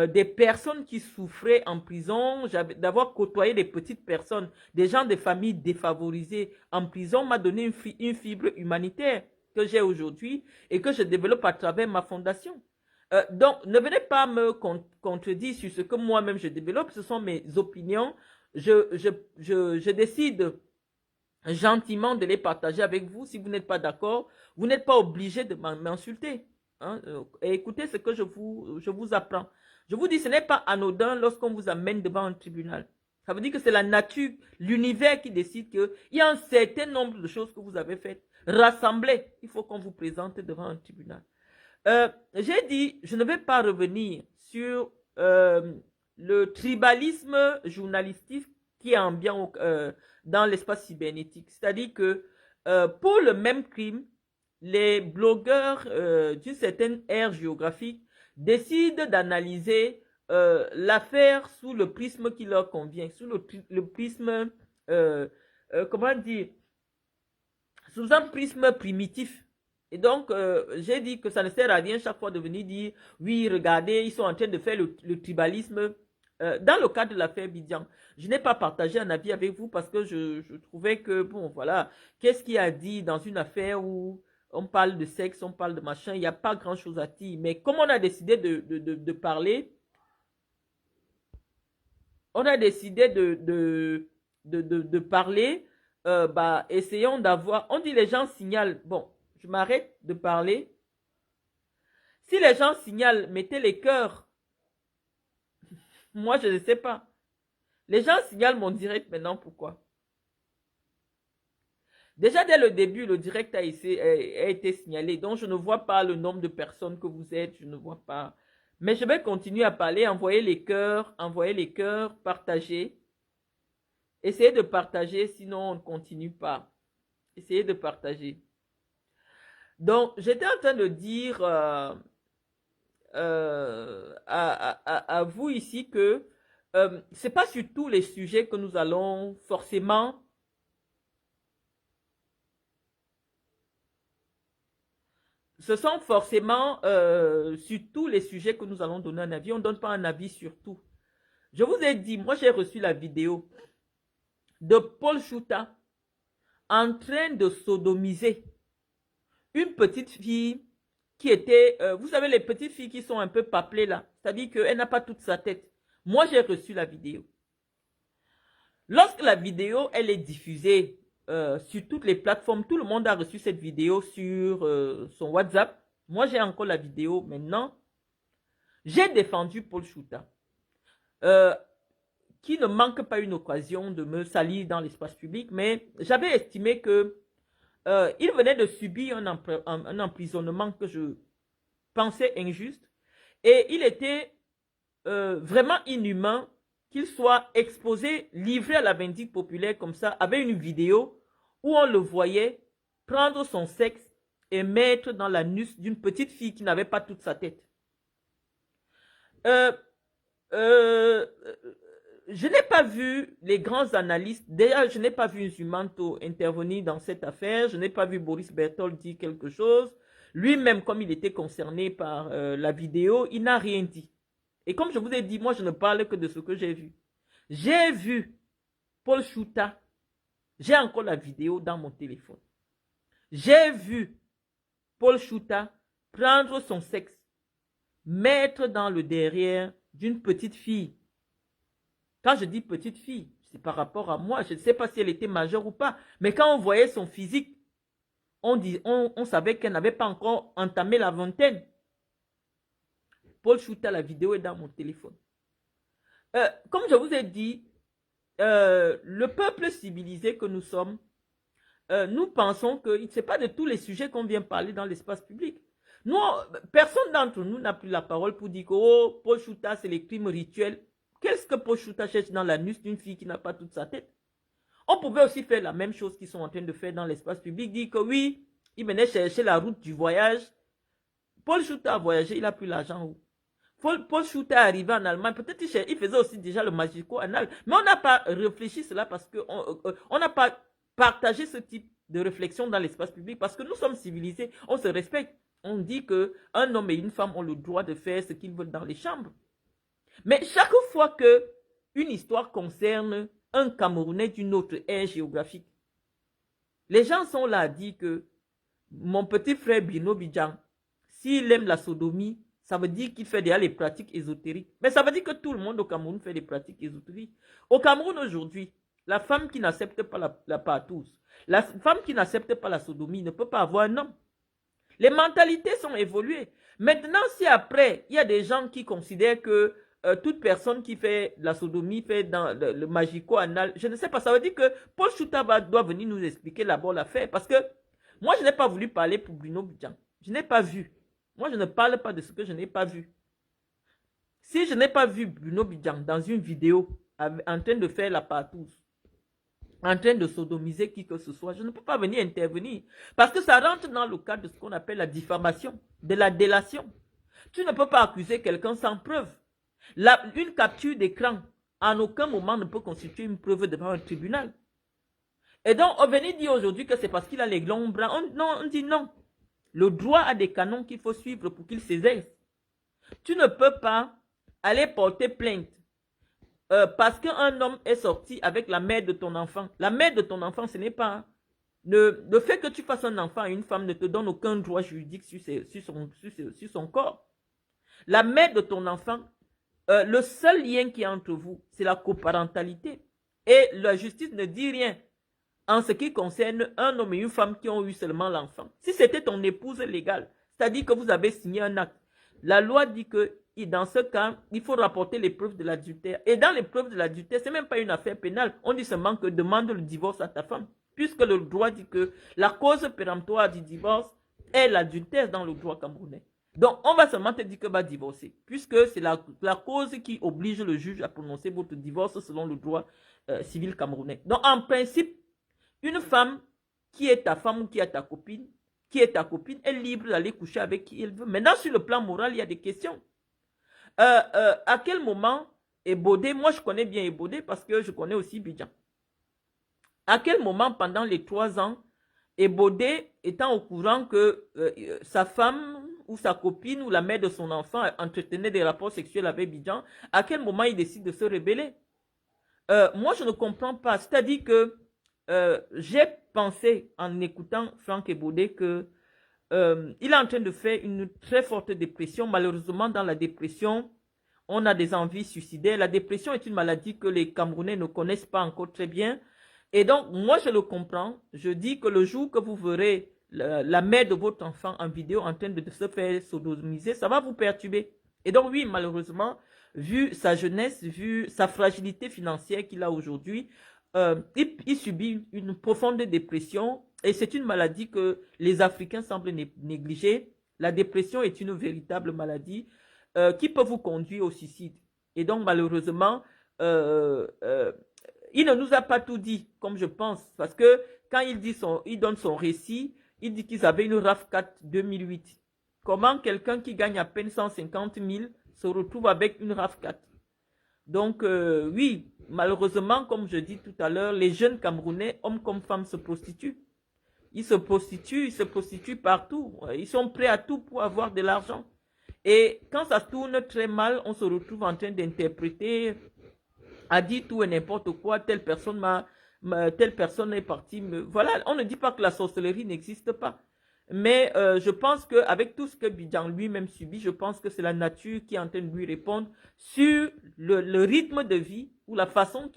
des personnes qui souffraient en prison, d'avoir côtoyé des petites personnes, des gens de familles défavorisées en prison m'a donné une fibre humanitaire que j'ai aujourd'hui et que je développe à travers ma fondation. Donc, ne venez pas me contredire sur ce que moi-même je développe, ce sont mes opinions. Je décide gentiment de les partager avec vous. Si vous n'êtes pas d'accord, vous n'êtes pas obligé de m'insulter. Hein? Et écoutez ce que je vous apprends. Je vous dis, ce n'est pas anodin lorsqu'on vous amène devant un tribunal. Ça veut dire que c'est la nature, l'univers qui décide qu'il y a un certain nombre de choses que vous avez faites. Rassemblées, il faut qu'on vous présente devant un tribunal. J'ai dit, je ne vais pas revenir sur le tribalisme journalistique qui est ambiant dans l'espace cybernétique. C'est-à-dire que pour le même crime, les blogueurs d'une certaine ère géographique décident d'analyser l'affaire sous le prisme qui leur convient, sous le prisme, comment dire, sous un prisme primitif. Et donc, j'ai dit que ça ne sert à rien chaque fois de venir dire, oui, regardez, ils sont en train de faire le tribalisme. Dans le cas de l'affaire Bidjan, je n'ai pas partagé un avis avec vous parce que je trouvais que, bon, voilà, qu'est-ce qu'il a dit dans une affaire où on parle de sexe, on parle de machin, il n'y a pas grand-chose à dire. Mais comme on a décidé de parler, on a décidé de parler, bah, essayons d'avoir, on dit les gens signalent, bon, je m'arrête de parler. Si les gens signalent, mettez les cœurs. Moi, je ne sais pas. Les gens signalent mon direct maintenant, pourquoi? Déjà, dès le début, le direct a été signalé. Donc, je ne vois pas le nombre de personnes que vous êtes. Je ne vois pas. Mais je vais continuer à parler. Envoyer les cœurs, partager. Essayez de partager, sinon on ne continue pas. Essayez de partager. Donc, j'étais en train de dire à vous ici que ce n'est pas sur tous les sujets que nous allons forcément... Ce sont forcément sur tous les sujets que nous allons donner un avis. On ne donne pas un avis sur tout. Je vous ai dit, moi j'ai reçu la vidéo de Paul Chouta en train de sodomiser une petite fille qui était, vous savez, les petites filles qui sont un peu paplées là, c'est-à-dire qu'elle n'a pas toute sa tête. Moi, j'ai reçu la vidéo. Lorsque la vidéo, elle est diffusée sur toutes les plateformes, tout le monde a reçu cette vidéo sur son WhatsApp. Moi, j'ai encore la vidéo maintenant. J'ai défendu Paul Chouta, qui ne manque pas une occasion de me salir dans l'espace public, mais j'avais estimé que il venait de subir un emprisonnement que je pensais injuste et il était vraiment inhumain qu'il soit exposé, livré à la vindicte populaire comme ça, avec une vidéo où on le voyait prendre son sexe et mettre dans l'anus d'une petite fille qui n'avait pas toute sa tête. Je n'ai pas vu les grands analystes. D'ailleurs, je n'ai pas vu Zumanto intervenir dans cette affaire. Je n'ai pas vu Boris Berthold dire quelque chose. Lui-même, comme il était concerné par la vidéo, il n'a rien dit. Et comme je vous ai dit, moi, je ne parle que de ce que j'ai vu. J'ai vu Paul Chouta. J'ai encore la vidéo dans mon téléphone. J'ai vu Paul Chouta prendre son sexe, mettre dans le derrière d'une petite fille. Quand je dis petite fille, c'est par rapport à moi. Je ne sais pas si elle était majeure ou pas. Mais quand on voyait son physique, on savait qu'elle n'avait pas encore entamé la vingtaine. Paul Chouta, la vidéo est dans mon téléphone. Comme je vous ai dit, le peuple civilisé que nous sommes, nous pensons que ce n'est pas de tous les sujets qu'on vient parler dans l'espace public. Nous, personne d'entre nous n'a pris la parole pour dire que oh, Paul Chouta, c'est les crimes rituels. Qu'est-ce que Paul Chouta cherche dans l'anus d'une fille qui n'a pas toute sa tête? On pouvait aussi faire la même chose qu'ils sont en train de faire dans l'espace public, dire que oui, il venait chercher la route du voyage. Paul Chouta a voyagé, il a pris l'argent où? Paul Chouta est arrivé en Allemagne, peut-être il faisait aussi déjà le magico-anal, mais on n'a pas réfléchi cela parce qu'on n'a pas partagé ce type de réflexion dans l'espace public parce que nous sommes civilisés, on se respecte. On dit qu'un homme et une femme ont le droit de faire ce qu'ils veulent dans les chambres. Mais chaque fois qu'une histoire concerne un Camerounais d'une autre ère géographique, les gens sont là à dire que mon petit frère Bino Bidjan, s'il aime la sodomie, ça veut dire qu'il fait déjà les pratiques ésotériques. Mais ça veut dire que tout le monde au Cameroun fait des pratiques ésotériques. Au Cameroun aujourd'hui, la femme qui n'accepte pas la partouze, la femme qui n'accepte pas la sodomie ne peut pas avoir un homme. Les mentalités sont évoluées. Maintenant, si après, il y a des gens qui considèrent que toute personne qui fait la sodomie fait dans le magico-anal, je ne sais pas, ça veut dire que Paul Chouta doit venir nous expliquer d'abord l'affaire. Parce que moi, je n'ai pas voulu parler pour Bruno Bidjan. Je n'ai pas vu. Moi, je ne parle pas de ce que je n'ai pas vu. Si je n'ai pas vu Bruno Bidjan dans une vidéo en train de faire la partouze, en train de sodomiser qui que ce soit, je ne peux pas venir intervenir. Parce que ça rentre dans le cadre de ce qu'on appelle la diffamation, de la délation. Tu ne peux pas accuser quelqu'un sans preuve. Une capture d'écran, en aucun moment ne peut constituer une preuve devant un tribunal. Et donc, on venait dire aujourd'hui que c'est parce qu'il a les glands blancs. Non, on dit non. Le droit a des canons qu'il faut suivre pour qu'il s'exerce. Tu ne peux pas aller porter plainte parce qu'un homme est sorti avec la mère de ton enfant. La mère de ton enfant, ce n'est pas... Le fait que tu fasses un enfant à une femme ne te donne aucun droit juridique sur son corps. La mère de ton enfant, le seul lien qui est entre vous, c'est la coparentalité. Et la justice ne dit rien en ce qui concerne un homme et une femme qui ont eu seulement l'enfant. Si c'était ton épouse légale, c'est-à-dire que vous avez signé un acte, la loi dit que dans ce cas, il faut rapporter les preuves de l'adultère. Et dans les preuves de l'adultère, ce n'est même pas une affaire pénale. On dit seulement que demande le divorce à ta femme. puisque le droit dit que la cause péremptoire du divorce est l'adultère dans le droit camerounais. Donc, on va seulement te dire que va divorcer, puisque c'est la cause qui oblige le juge à prononcer votre divorce selon le droit civil camerounais. Donc, en principe, une femme qui est ta femme ou qui est ta copine, est libre d'aller coucher avec qui elle veut. Maintenant, sur le plan moral, il y a des questions. À quel moment Ebodé, moi je connais bien Ebodé parce que je connais aussi Bidjan. À quel moment pendant les 3 ans, Ebodé étant au courant que sa femme ou sa copine ou la mère de son enfant entretenait des rapports sexuels avec Bidjan, à quel moment il décide de se rebeller? Moi je ne comprends pas. C'est-à-dire que j'ai pensé en écoutant Franck Ebodé que il est en train de faire une très forte dépression. Malheureusement, dans la dépression, on a des envies suicidaires. La dépression est une maladie que les Camerounais ne connaissent pas encore très bien. Et donc, moi, je le comprends. Je dis que le jour que vous verrez la mère de votre enfant en vidéo en train de se faire sodomiser, ça va vous perturber. Et donc, oui, malheureusement, vu sa jeunesse, vu sa fragilité financière qu'il a aujourd'hui, il subit une profonde dépression et c'est une maladie que les Africains semblent négliger. La dépression est une véritable maladie qui peut vous conduire au suicide. Et donc, malheureusement, il ne nous a pas tout dit, comme je pense, parce que quand il donne son récit, il dit qu'ils avaient une RAV4 2008. Comment quelqu'un qui gagne à peine 150 000 se retrouve avec une RAV4? Donc, oui, malheureusement, comme je dis tout à l'heure, les jeunes Camerounais, hommes comme femmes, se prostituent. Ils se prostituent partout. Ils sont prêts à tout pour avoir de l'argent. Et quand ça se tourne très mal, on se retrouve en train d'interpréter, à dire tout et n'importe quoi, telle personne est partie. Voilà, on ne dit pas que la sorcellerie n'existe pas. Mais je pense qu'avec tout ce que Bidjan lui-même subit, je pense que c'est la nature qui est en train de lui répondre sur le rythme de vie ou la façon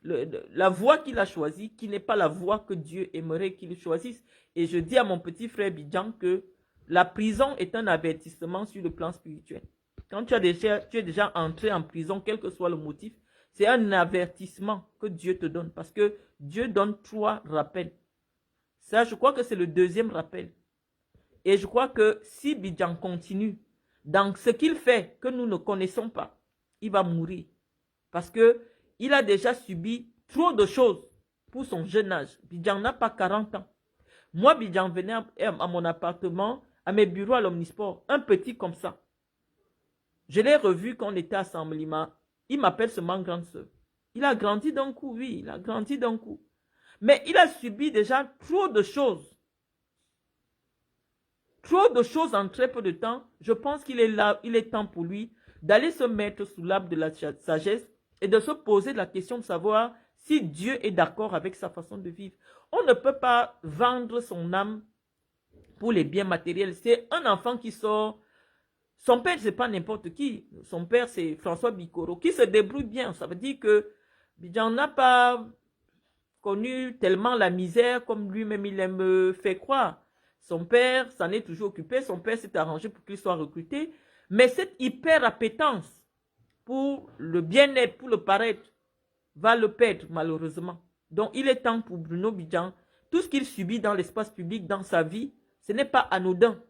la voie qu'il a choisie, qui n'est pas la voie que Dieu aimerait qu'il choisisse. Et je dis à mon petit frère Bidjan que la prison est un avertissement sur le plan spirituel. Quand tu es déjà entré en prison, quel que soit le motif, c'est un avertissement que Dieu te donne. Parce que Dieu donne 3 rappels. Ça, je crois que c'est le 2e rappel. Et je crois que si Bidjan continue dans ce qu'il fait, que nous ne connaissons pas, il va mourir. Parce qu'il a déjà subi trop de choses pour son jeune âge. Bidjan n'a pas 40 ans. Moi, Bidjan venait à mon appartement, à mes bureaux à l'Omnisport, un petit comme ça. Je l'ai revu quand on était à Samblima. Il m'appelle seulement grande sœur. Il a grandi d'un coup, oui, il a grandi d'un coup. Mais il a subi déjà trop de choses. Trop de choses en très peu de temps. Je pense qu'il est là, il est temps pour lui d'aller se mettre sous l'arbre de la sagesse et de se poser la question de savoir si Dieu est d'accord avec sa façon de vivre. On ne peut pas vendre son âme pour les biens matériels. C'est un enfant qui sort. Son père, ce n'est pas n'importe qui. Son père, c'est François Bikoro, qui se débrouille bien. Ça veut dire que Bidjan n'a pas connu tellement la misère comme lui-même il aime faire croire. Son père s'en est toujours occupé. Son père s'est arrangé pour qu'il soit recruté. Mais cette hyper appétence pour le bien-être, pour le paraître, va le perdre malheureusement. Donc il est temps pour Bruno Bidjan, tout ce qu'il subit dans l'espace public, dans sa vie, ce n'est pas anodin.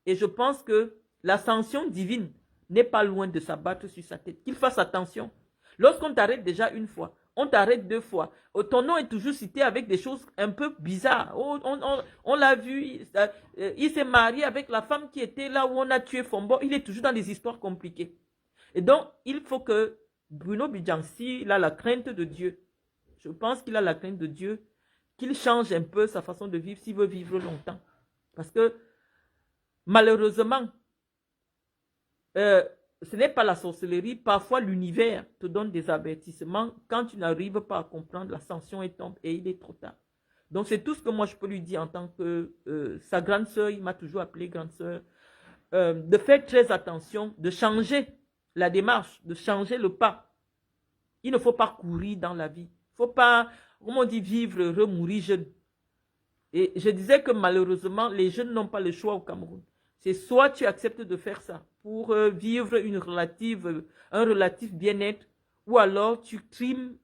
Et je pense que la sanction divine n'est pas loin de s'abattre sur sa tête. Qu'il fasse attention. Lorsqu'on t'arrête déjà une fois, on t'arrête 2 fois. Ton nom est toujours cité avec des choses un peu bizarres. On l'a vu, il s'est marié avec la femme qui était là où on a tué Fombo. Il est toujours dans des histoires compliquées. Et donc, il faut que Bruno Bidjan, s'il a la crainte de Dieu, je pense qu'il a la crainte de Dieu, qu'il change un peu sa façon de vivre s'il veut vivre longtemps. Parce que, malheureusement, ce n'est pas la sorcellerie. Parfois, l'univers te donne des avertissements. Quand tu n'arrives pas à comprendre, la sanction est tombée et il est trop tard. Donc, c'est tout ce que moi, je peux lui dire en tant que sa grande sœur. Il m'a toujours appelé grande sœur. De faire très attention, de changer la démarche, de changer le pas. Il ne faut pas courir dans la vie. Il ne faut pas, comme on dit, vivre heureux, mourir jeune. Et je disais que malheureusement, les jeunes n'ont pas le choix au Cameroun. C'est soit tu acceptes de faire ça pour vivre un relatif bien-être, ou alors tu trimes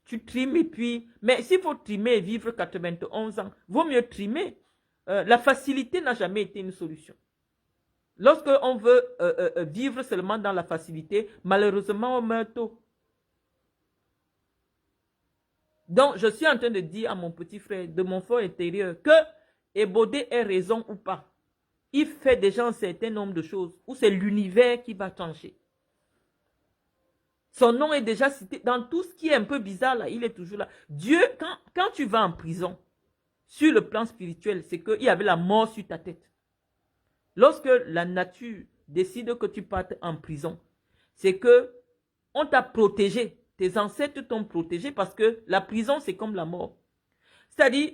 tu trimes et puis... Mais s'il faut trimer et vivre 91 ans, vaut mieux trimer. La facilité n'a jamais été une solution. Lorsque on veut vivre seulement dans la facilité, malheureusement, on meurt tôt. Donc, je suis en train de dire à mon petit frère, de mon fort intérieur, que Ebodé ait raison ou pas. Il fait déjà un certain nombre de choses où c'est l'univers qui va changer. Son nom est déjà cité dans tout ce qui est un peu bizarre là, il est toujours là. Dieu, quand tu vas en prison, sur le plan spirituel, c'est qu'il y avait la mort sur ta tête. Lorsque la nature décide que tu partes en prison, c'est que on t'a protégé. Tes ancêtres t'ont protégé parce que la prison, c'est comme la mort. C'est-à-dire,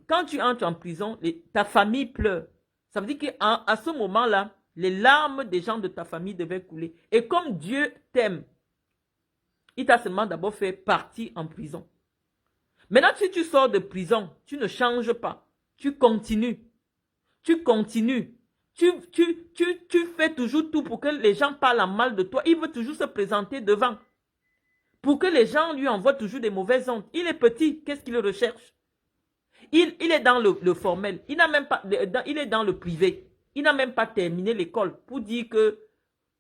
quand tu entres en prison, ta famille pleure. Ça veut dire qu'à ce moment-là, les larmes des gens de ta famille devaient couler. Et comme Dieu t'aime, il t'a seulement d'abord fait partir en prison. Maintenant, si tu sors de prison, tu ne changes pas. Tu continues. Tu continues. Tu fais toujours tout pour que les gens parlent mal de toi. Il veut toujours se présenter devant. Pour que les gens lui envoient toujours des mauvaises ondes. Il est petit, qu'est-ce qu'il recherche? Il est dans le formel. Il est dans le privé. Il n'a même pas terminé l'école pour dire que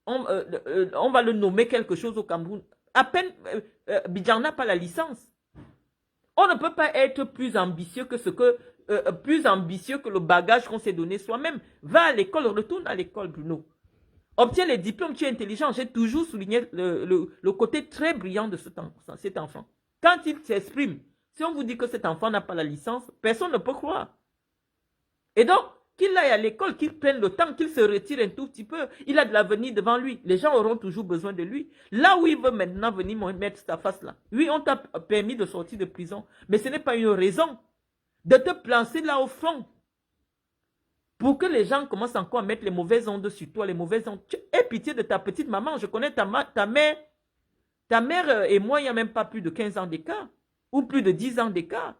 on va le nommer quelque chose au Cameroun. À peine, Bidjan n'a pas la licence. On ne peut pas être plus ambitieux que le bagage qu'on s'est donné soi-même. Va à l'école, retourne à l'école, Bruno. Obtiens les diplômes, tu es intelligent. J'ai toujours souligné le côté très brillant de cet enfant. Quand il s'exprime, si on vous dit que cet enfant n'a pas la licence, personne ne peut croire. Et donc, qu'il aille à l'école, qu'il prenne le temps, qu'il se retire un tout petit peu. Il a de l'avenir devant lui. Les gens auront toujours besoin de lui. Là où il veut maintenant venir mettre sa face là. Oui, on t'a permis de sortir de prison. Mais ce n'est pas une raison de te placer là au fond. Pour que les gens commencent encore à mettre les mauvaises ondes sur toi, les mauvaises ondes. Aie pitié de ta petite maman. Je connais ta mère. Ta mère et moi, il n'y a même pas plus de 15 ans d'écart. Ou plus de 10 ans d'écart.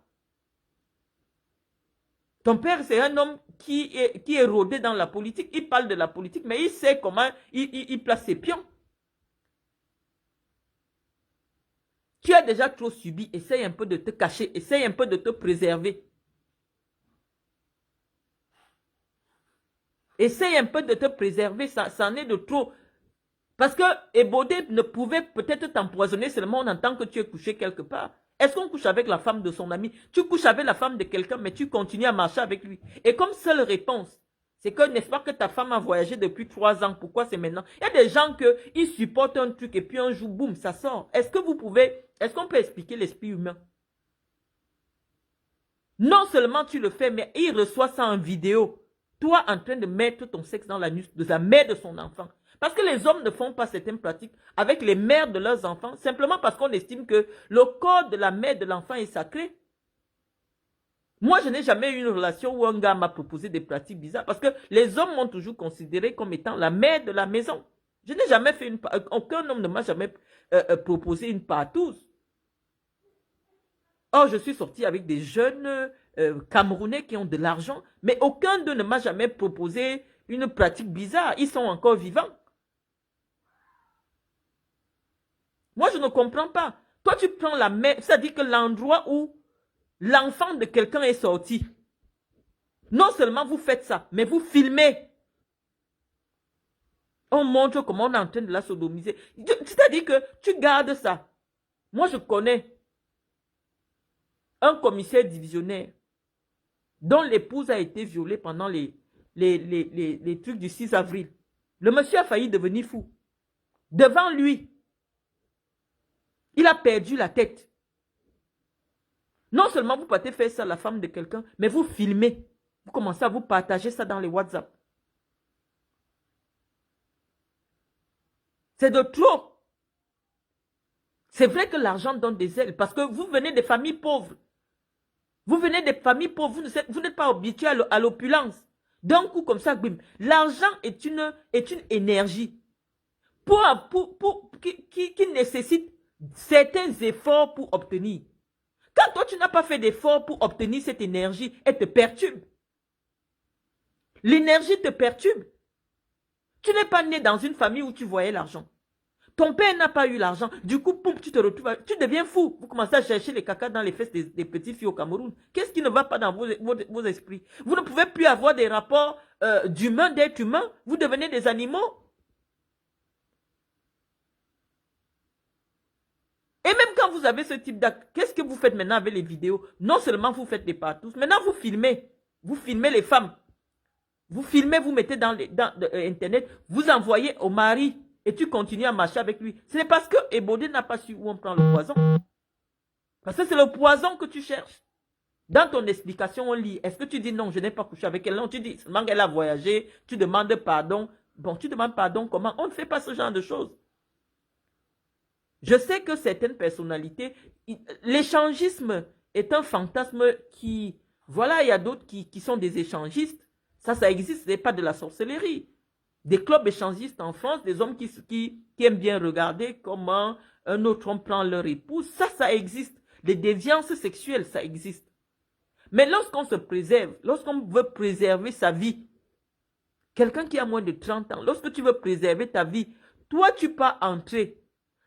Ton père, c'est un homme qui est rodé dans la politique. Il parle de la politique, mais il sait comment il place ses pions. Tu as déjà trop subi. Essaye un peu de te cacher. Essaye un peu de te préserver. Essaye un peu de te préserver. Ça en est de trop. Parce que Ebodé ne pouvait peut-être t'empoisonner seulement en tant que tu es couché quelque part. Est-ce qu'on couche avec la femme de son ami? Tu couches avec la femme de quelqu'un, mais tu continues à marcher avec lui. Et comme seule réponse, c'est que, n'est-ce pas que ta femme a voyagé depuis 3 ans? Pourquoi c'est maintenant? Il y a des gens qui supportent un truc et puis un jour, boum, ça sort. Est-ce qu'on peut expliquer l'esprit humain? Non seulement tu le fais, mais il reçoit ça en vidéo. Toi en train de mettre ton sexe dans la nuit de la mère de son enfant. Parce que les hommes ne font pas certaines pratiques avec les mères de leurs enfants, simplement parce qu'on estime que le corps de la mère de l'enfant est sacré. Moi, je n'ai jamais eu une relation où un gars m'a proposé des pratiques bizarres, parce que les hommes m'ont toujours considéré comme étant la mère de la maison. Je n'ai jamais fait aucun homme ne m'a jamais proposé une partouze. Or, je suis sorti avec des jeunes Camerounais qui ont de l'argent, mais aucun d'eux ne m'a jamais proposé une pratique bizarre. Ils sont encore vivants. Moi, je ne comprends pas. Toi, tu prends la mère, c'est-à-dire que l'endroit où l'enfant de quelqu'un est sorti, non seulement vous faites ça, mais vous filmez. On montre comment on est en train de la sodomiser. C'est-à-dire que tu gardes ça. Moi, je connais un commissaire divisionnaire dont l'épouse a été violée pendant les trucs du 6 avril. Le monsieur a failli devenir fou. Devant lui, il a perdu la tête. Non seulement vous partez faire ça à la femme de quelqu'un, mais vous filmez. Vous commencez à vous partager ça dans les WhatsApp. C'est de trop. C'est vrai que l'argent donne des ailes parce que vous venez des familles pauvres. Vous venez des familles pauvres, vous n'êtes pas habitué à l'opulence. D'un coup comme ça, l'argent est une énergie qui nécessite certains efforts pour obtenir. Quand toi, tu n'as pas fait d'efforts pour obtenir cette énergie, elle te perturbe. L'énergie te perturbe. Tu n'es pas né dans une famille où tu voyais l'argent. Ton père n'a pas eu l'argent. Du coup, poum, tu te retrouves, tu deviens fou. Vous commencez à chercher les cacas dans les fesses des petites filles au Cameroun. Qu'est-ce qui ne va pas dans vos esprits? Vous ne pouvez plus avoir des rapports d'humains, d'êtres humains. Vous devenez des animaux. Et même quand vous avez ce type d'acte, qu'est-ce que vous faites maintenant avec les vidéos? Non seulement vous faites des partous, maintenant vous filmez. Vous filmez les femmes. Vous filmez, vous mettez dans Internet, vous envoyez au mari et tu continues à marcher avec lui. C'est parce que Ebodé n'a pas su où on prend le poison. Parce que c'est le poison que tu cherches. Dans ton explication, on lit. Est-ce que tu dis non, je n'ai pas couché avec elle? Non, tu dis seulement qu'elle a voyagé, tu demandes pardon. Bon, tu demandes pardon comment? On ne fait pas ce genre de choses. Je sais que certaines personnalités, l'échangisme est un fantasme qui, voilà, il y a d'autres qui sont des échangistes. Ça existe, ce n'est pas de la sorcellerie. Des clubs échangistes en France, des hommes qui aiment bien regarder comment un autre homme prend leur épouse, ça existe. Les déviances sexuelles, ça existe. Mais lorsqu'on se préserve, lorsqu'on veut préserver sa vie, quelqu'un qui a moins de 30 ans, lorsque tu veux préserver ta vie, toi tu pas entrer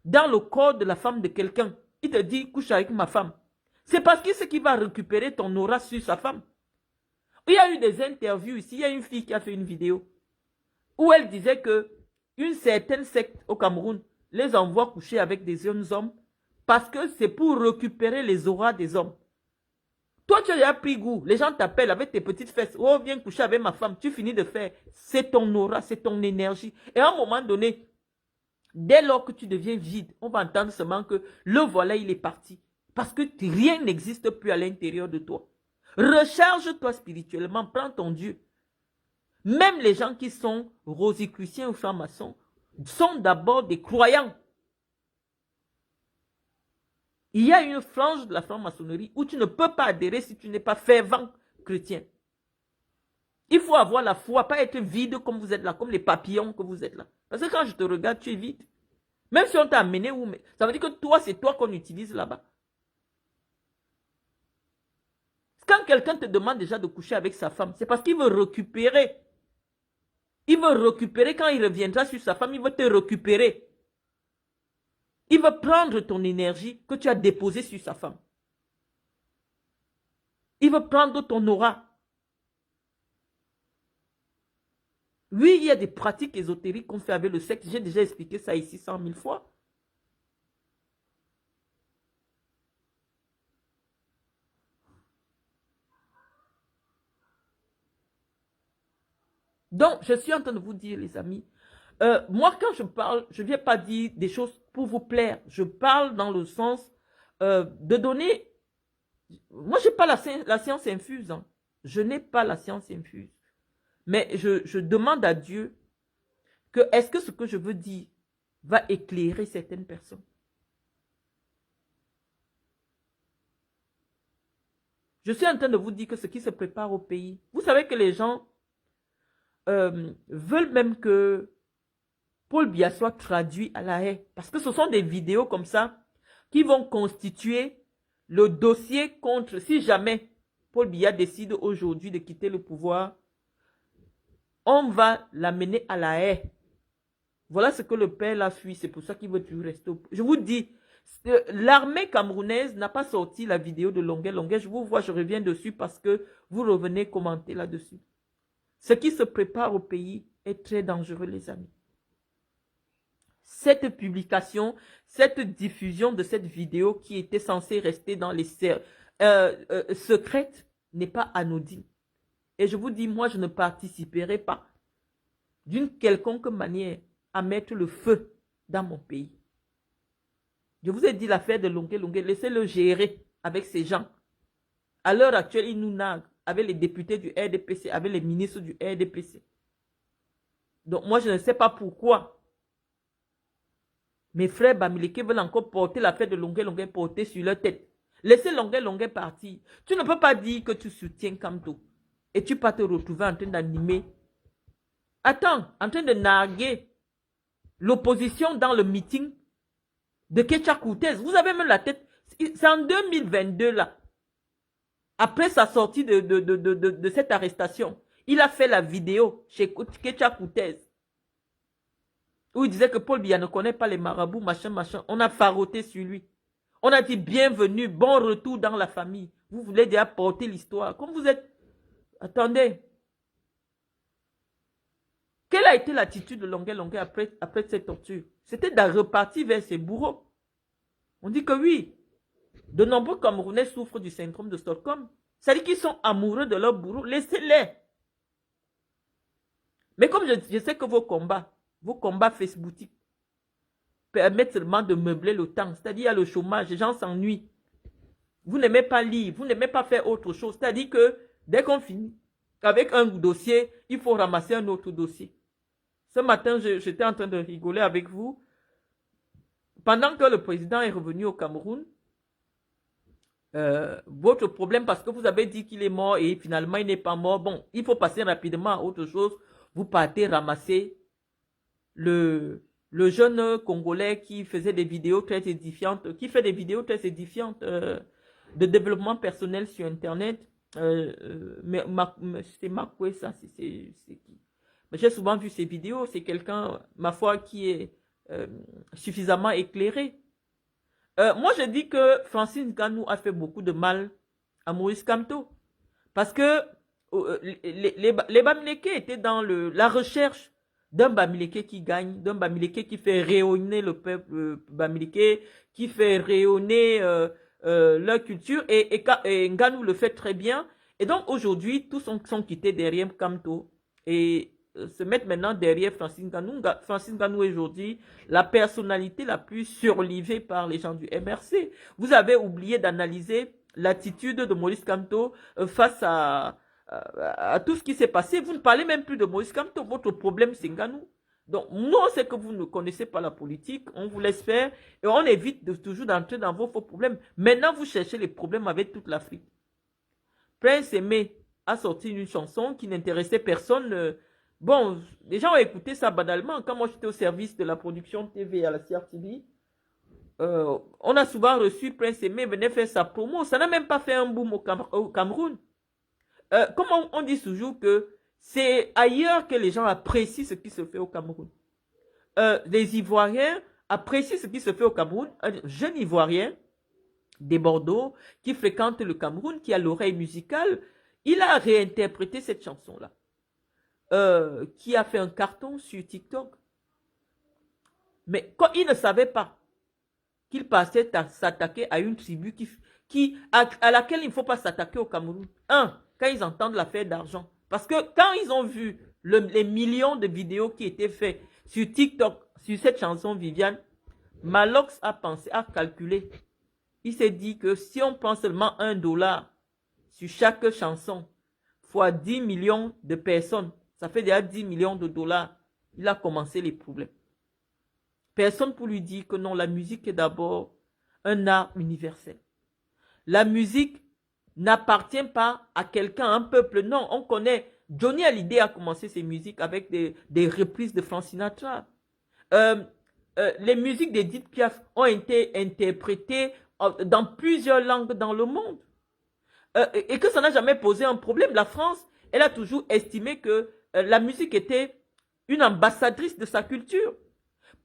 dans le corps de la femme de quelqu'un, il te dit, couche avec ma femme. C'est parce que c'est qui va récupérer ton aura sur sa femme. Il y a eu des interviews ici, il y a une fille qui a fait une vidéo où elle disait que une certaine secte au Cameroun les envoie coucher avec des jeunes hommes parce que c'est pour récupérer les auras des hommes. Toi, tu as pris goût, les gens t'appellent avec tes petites fesses, oh, viens coucher avec ma femme, tu finis de faire, c'est ton aura, c'est ton énergie. Et à un moment donné, dès lors que tu deviens vide, on va entendre seulement que le voilà, il est parti. Parce que rien n'existe plus à l'intérieur de toi. Recharge-toi spirituellement, prends ton Dieu. Même les gens qui sont rosicruciens ou francs-maçons sont d'abord des croyants. Il y a une frange de la franc-maçonnerie où tu ne peux pas adhérer si tu n'es pas fervent chrétien. Il faut avoir la foi, pas être vide comme vous êtes là, comme les papillons que vous êtes là. Parce que quand je te regarde, tu es vide. Même si on t'a amené où, ça veut dire que toi, c'est toi qu'on utilise là-bas. Quand quelqu'un te demande déjà de coucher avec sa femme, c'est parce qu'il veut récupérer. Il veut récupérer quand il reviendra sur sa femme, il veut te récupérer. Il veut prendre ton énergie que tu as déposée sur sa femme. Il veut prendre ton aura. Oui, il y a des pratiques ésotériques qu'on fait avec le sexe. J'ai déjà expliqué ça ici 100 000 fois. Donc, je suis en train de vous dire, les amis, moi, quand je parle, je ne viens pas dire des choses pour vous plaire. Je parle dans le sens de donner... Moi, je n'ai pas la science infuse. Hein. Je n'ai pas la science infuse. Mais je demande à Dieu que est-ce que ce que je veux dire va éclairer certaines personnes. Je suis en train de vous dire que ce qui se prépare au pays, vous savez que les gens veulent même que Paul Biya soit traduit à La Haye. Parce que ce sont des vidéos comme ça qui vont constituer le dossier contre, si jamais Paul Biya décide aujourd'hui de quitter le pouvoir, on va l'amener à La Haye. Voilà ce que le père l'a fui, c'est pour ça qu'il veut toujours rester au... Je vous dis, l'armée camerounaise n'a pas sorti la vidéo de Longuet. Longuet, je vous vois, je reviens dessus parce que vous revenez commenter là-dessus. Ce qui se prépare au pays est très dangereux, les amis. Cette publication, cette diffusion de cette vidéo qui était censée rester dans les secrètes n'est pas anodine. Et je vous dis, moi, je ne participerai pas d'une quelconque manière à mettre le feu dans mon pays. Je vous ai dit l'affaire de Longuet, laissez-le gérer avec ces gens. À l'heure actuelle, il nous nague avec les députés du RDPC, avec les ministres du RDPC. Donc moi, je ne sais pas pourquoi mes frères Bamileke veulent encore porter l'affaire de Longuet, porter sur leur tête. Laissez Longuet partir. Tu ne peux pas dire que tu soutiens Kamto et tu peux te retrouver en train d'animer. Attends, en train de narguer l'opposition dans le meeting de Kecha Koutez. Vous avez même la tête. C'est en 2022 là. Après sa sortie de cette arrestation, il a fait la vidéo chez Kecha Koutez. où il disait que Paul Biya ne connaît pas les marabouts, machin, machin. On a faroté sur lui. On a dit bienvenue, bon retour dans la famille. Vous voulez déjà porter l'histoire. Comme vous êtes... Attendez. Quelle a été l'attitude de Longuet Longuet après cette torture? C'était de repartir vers ses bourreaux. On dit que oui, de nombreux Camerounais souffrent du syndrome de Stockholm. C'est-à-dire qu'ils sont amoureux de leurs bourreaux. Laissez-les. Mais comme je sais que vos combats Facebookiques permettent seulement de meubler le temps, c'est-à-dire il y a le chômage, les gens s'ennuient. Vous n'aimez pas lire, vous n'aimez pas faire autre chose. C'est-à-dire que dès qu'on finit avec un dossier, il faut ramasser un autre dossier. Ce matin, j'étais en train de rigoler avec vous. Pendant que le président est revenu au Cameroun, votre problème, parce que vous avez dit qu'il est mort et finalement il n'est pas mort, bon, il faut passer rapidement à autre chose. Vous partez ramasser le jeune Congolais qui faisait des vidéos très édifiantes, qui fait des vidéos très édifiantes de développement personnel sur Internet. C'est Makwe, ça, c'est qui? J'ai souvent vu ces vidéos, c'est quelqu'un, ma foi, qui est suffisamment éclairé. Moi, je dis que Francine Ganou a fait beaucoup de mal à Maurice Kamto. Parce que les Bamileke étaient dans la recherche d'un Bamileke qui gagne, d'un Bamileke qui fait rayonner le peuple Bamileke, qui fait rayonner leur culture. Et Nganou le fait très bien. Et donc, aujourd'hui, tous sont quittés derrière Kamto. Et se mettre maintenant derrière Francine Ganou. Francine Ganou est aujourd'hui la personnalité la plus surlivée par les gens du MRC. Vous avez oublié d'analyser l'attitude de Maurice Kamto face à tout ce qui s'est passé. Vous ne parlez même plus de Maurice Kamto. Votre problème, c'est Ganou. Donc, nous, on sait que vous ne connaissez pas la politique. On vous laisse faire et on évite toujours d'entrer dans vos faux problèmes. Maintenant, vous cherchez les problèmes avec toute l'Afrique. Prince Aimé a sorti une chanson qui n'intéressait personne. Bon, les gens ont écouté ça banalement. Quand moi j'étais au service de la production TV à la CRTV, on a souvent reçu Prince Aimé venir faire sa promo. Ça n'a même pas fait un boom au Cameroun. Comme on dit toujours que c'est ailleurs que les gens apprécient ce qui se fait au Cameroun. Les Ivoiriens apprécient ce qui se fait au Cameroun. Un jeune Ivoirien des Bordeaux qui fréquente le Cameroun, qui a l'oreille musicale, il a réinterprété cette chanson-là. Qui a fait un carton sur TikTok. Mais quand il ne savait pas qu'il passait à s'attaquer à une tribu à laquelle il ne faut pas s'attaquer au Cameroun. Quand ils entendent l'affaire d'argent. Parce que quand ils ont vu les millions de vidéos qui étaient faites sur TikTok, sur cette chanson Viviane, Malox a pensé, a calculé. Il s'est dit que si on prend seulement $1 sur chaque chanson, fois 10 millions de personnes, ça fait déjà 10 millions de dollars. Il a commencé les problèmes. Personne pour lui dire que non, la musique est d'abord un art universel. La musique n'appartient pas à quelqu'un, à un peuple. Non, on connaît. Johnny Hallyday a commencé ses musiques avec des reprises de Frank Sinatra. Les musiques d'Edith Piaf ont été interprétées dans plusieurs langues dans le monde. Et que ça n'a jamais posé un problème. La France, elle a toujours estimé que la musique était une ambassadrice de sa culture.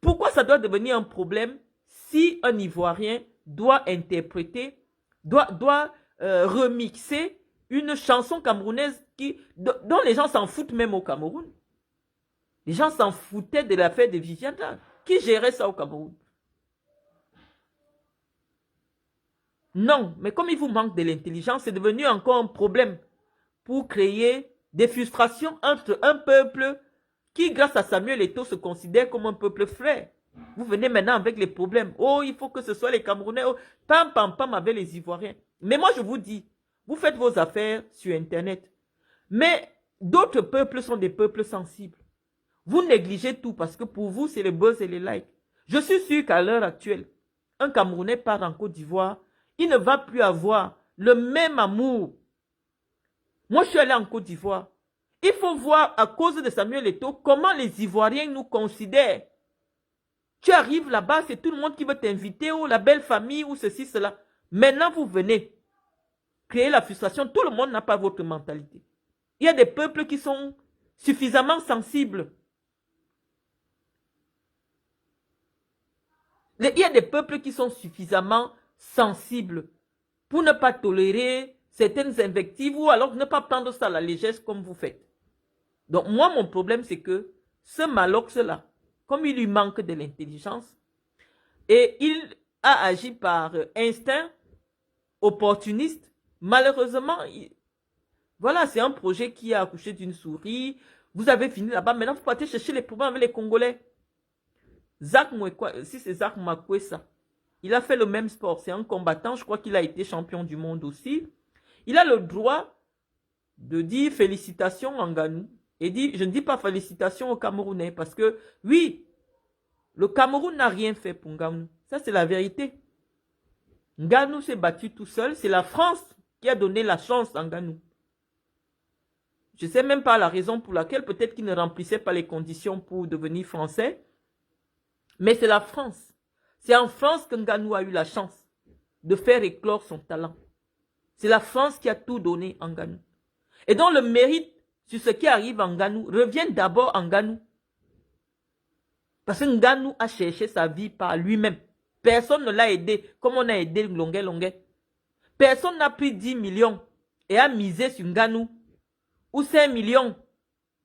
Pourquoi ça doit devenir un problème si un Ivoirien doit interpréter, doit remixer une chanson camerounaise dont les gens s'en foutent même au Cameroun? Les gens s'en foutaient de l'affaire de Viviane. Qui gérait ça au Cameroun? Non, mais comme il vous manque de l'intelligence, c'est devenu encore un problème pour créer des frustrations entre un peuple qui, grâce à Samuel Eto'o, se considère comme un peuple frère. Vous venez maintenant avec les problèmes. Oh, il faut que ce soit les Camerounais. Oh, pam, pam, pam avec les Ivoiriens. Mais moi, je vous dis, vous faites vos affaires sur Internet. Mais d'autres peuples sont des peuples sensibles. Vous négligez tout parce que pour vous, c'est les buzz et les likes. Je suis sûr qu'à l'heure actuelle, un Camerounais part en Côte d'Ivoire, il ne va plus avoir le même amour. Moi, je suis allé en Côte d'Ivoire. Il faut voir, à cause de Samuel Eto'o, comment les Ivoiriens nous considèrent. Tu arrives là-bas, c'est tout le monde qui veut t'inviter, ou la belle famille, ou ceci, cela. Maintenant, vous venez créer la frustration. Tout le monde n'a pas votre mentalité. Il y a des peuples qui sont suffisamment sensibles Il y a des peuples qui sont suffisamment sensibles pour ne pas tolérer certaines invectives ou alors ne pas prendre ça à la légère comme vous faites. Donc moi, mon problème, c'est que ce Malox-là, comme il lui manque de l'intelligence, et il a agi par instinct opportuniste, malheureusement, voilà, c'est un projet qui a accouché d'une souris. Vous avez fini là-bas. Maintenant, vous partez chercher les problèmes avec les Congolais. Zach Mwekwa, si c'est Zach Makwesa, il a fait le même sport. C'est un combattant. Je crois qu'il a été champion du monde aussi. Il a le droit de dire félicitations en Nganou. Et dit, je ne dis pas félicitations aux Camerounais. Parce que, oui, le Cameroun n'a rien fait pour Nganou. Ça, c'est la vérité. Nganou s'est battu tout seul. C'est la France qui a donné la chance à Nganou. Je ne sais même pas la raison pour laquelle, peut-être qu'il ne remplissait pas les conditions pour devenir français. Mais c'est la France. C'est en France que Nganou a eu la chance de faire éclore son talent. C'est la France qui a tout donné en Nganou. Et donc le mérite sur ce qui arrive en Nganou revient d'abord en Nganou. Parce que Nganou a cherché sa vie par lui-même. Personne ne l'a aidé comme on a aidé Longuet Longuet. Personne n'a pris 10 millions et a misé sur Nganou. Ou 5 millions.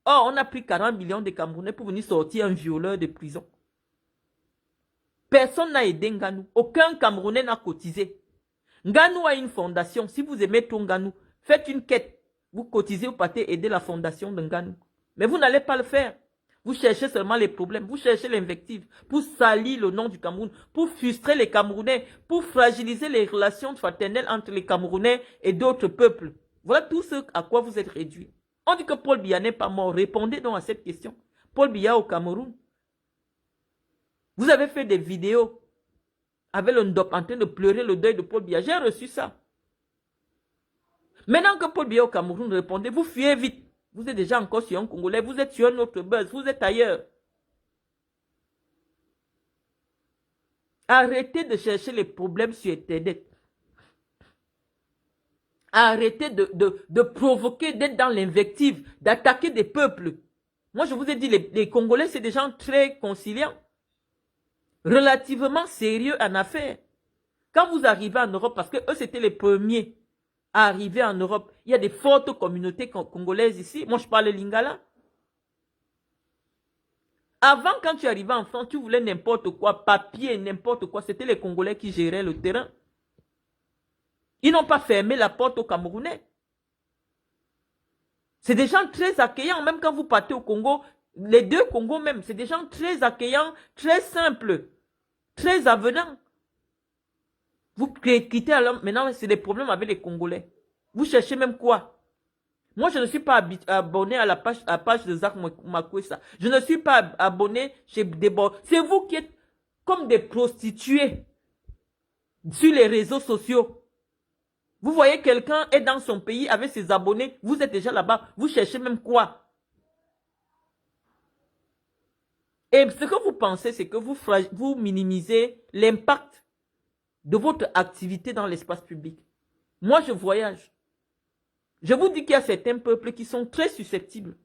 Or, on a pris 40 millions de Camerounais pour venir sortir un violeur de prison. Personne n'a aidé Nganou. Aucun Camerounais n'a cotisé. Nganou a une fondation. Si vous aimez tout Nganou, faites une quête. Vous cotisez, vous partez aider la fondation de Nganou. Mais vous n'allez pas le faire. Vous cherchez seulement les problèmes. Vous cherchez l'invective pour salir le nom du Cameroun, pour frustrer les Camerounais, pour fragiliser les relations fraternelles entre les Camerounais et d'autres peuples. Voilà tout ce à quoi vous êtes réduits. On dit que Paul Biya n'est pas mort. Répondez donc à cette question. Paul Biya au Cameroun. Vous avez fait des vidéos avec le Ndop en train de pleurer le deuil de Paul Biya. J'ai reçu ça. Maintenant que Paul Biya au Cameroun, répondez, vous fuyez vite. Vous êtes déjà encore sur un Congolais. Vous êtes sur un autre buzz. Vous êtes ailleurs. Arrêtez de chercher les problèmes sur Internet. Arrêtez de provoquer, d'être dans l'invective, d'attaquer des peuples. Moi, je vous ai dit, les Congolais, c'est des gens très conciliants, relativement sérieux en affaires. Quand vous arrivez en Europe, parce que eux, c'était les premiers à arriver en Europe, il y a des fortes communautés congolaises ici. Moi, je parle lingala. Avant, quand tu arrivais en France, tu voulais n'importe quoi, papier, n'importe quoi. C'était les Congolais qui géraient le terrain. Ils n'ont pas fermé la porte aux Camerounais. C'est des gens très accueillants, même quand vous partez au Congo, les deux Congos même, c'est des gens très accueillants, très simples, très avenants. Vous quittez alors, maintenant c'est des problèmes avec les Congolais. Vous cherchez même quoi? Moi, je ne suis pas abonné à la page de Zach Makwesa. Je ne suis pas abonné chez Debord. C'est vous qui êtes comme des prostituées sur les réseaux sociaux. Vous voyez quelqu'un est dans son pays avec ses abonnés, vous êtes déjà là-bas, vous cherchez même quoi? Et ce que vous pensez, c'est que vous minimisez l'impact de votre activité dans l'espace public. Moi, je voyage. Je vous dis qu'il y a certains peuples qui sont très susceptibles.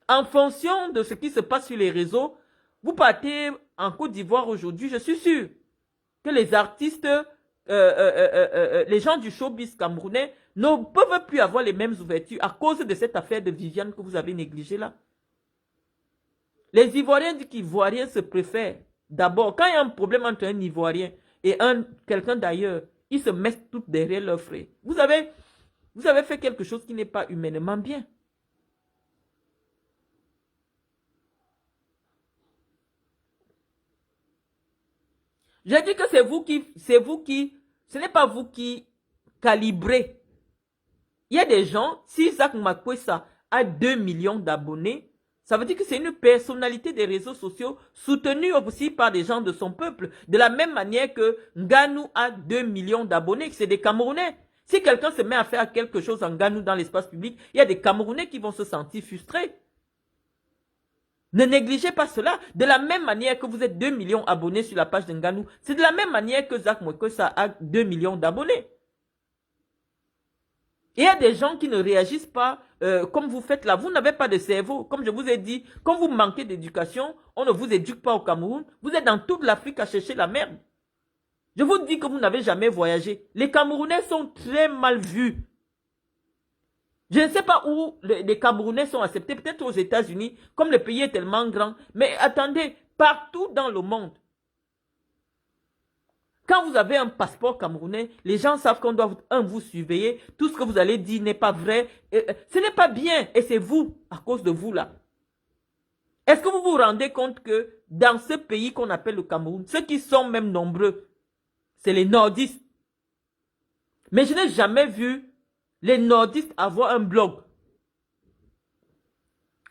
En fonction de ce qui se passe sur les réseaux, vous partez en Côte d'Ivoire aujourd'hui, je suis sûr que les artistes... les gens du showbiz camerounais ne peuvent plus avoir les mêmes ouvertures à cause de cette affaire de Viviane que vous avez négligée là. Les Ivoiriens disent qu'Ivoiriens se préfèrent. D'abord, quand il y a un problème entre un Ivoirien et quelqu'un d'ailleurs, ils se mettent tous derrière leurs frères. Vous avez fait quelque chose qui n'est pas humainement bien. J'ai dit que c'est vous qui, ce n'est pas vous qui calibrez. Il y a des gens, si Zach Makwesa a 2 millions d'abonnés, ça veut dire que c'est une personnalité des réseaux sociaux soutenue aussi par des gens de son peuple. De la même manière que Nganou a 2 millions d'abonnés, que c'est des Camerounais. Si quelqu'un se met à faire quelque chose en Nganou dans l'espace public, il y a des Camerounais qui vont se sentir frustrés. Ne négligez pas cela. De la même manière que vous êtes 2 millions d'abonnés sur la page de Nganou, c'est de la même manière que Zach Makwesa a 2 millions d'abonnés. Et il y a des gens qui ne réagissent pas comme vous faites là. Vous n'avez pas de cerveau. Comme je vous ai dit, quand vous manquez d'éducation, on ne vous éduque pas au Cameroun. Vous êtes dans toute l'Afrique à chercher la merde. Je vous dis que vous n'avez jamais voyagé. Les Camerounais sont très mal vus. Je ne sais pas où les Camerounais sont acceptés. Peut-être aux États-Unis, comme le pays est tellement grand. Mais attendez, partout dans le monde, quand vous avez un passeport camerounais, les gens savent qu'on doit vous surveiller. Tout ce que vous allez dire n'est pas vrai. Ce n'est pas bien. Et c'est vous, à cause de vous là. Est-ce que vous vous rendez compte que dans ce pays qu'on appelle le Cameroun, ceux qui sont même nombreux, c'est les nordistes. Mais je n'ai jamais vu les nordistes avoir un blog.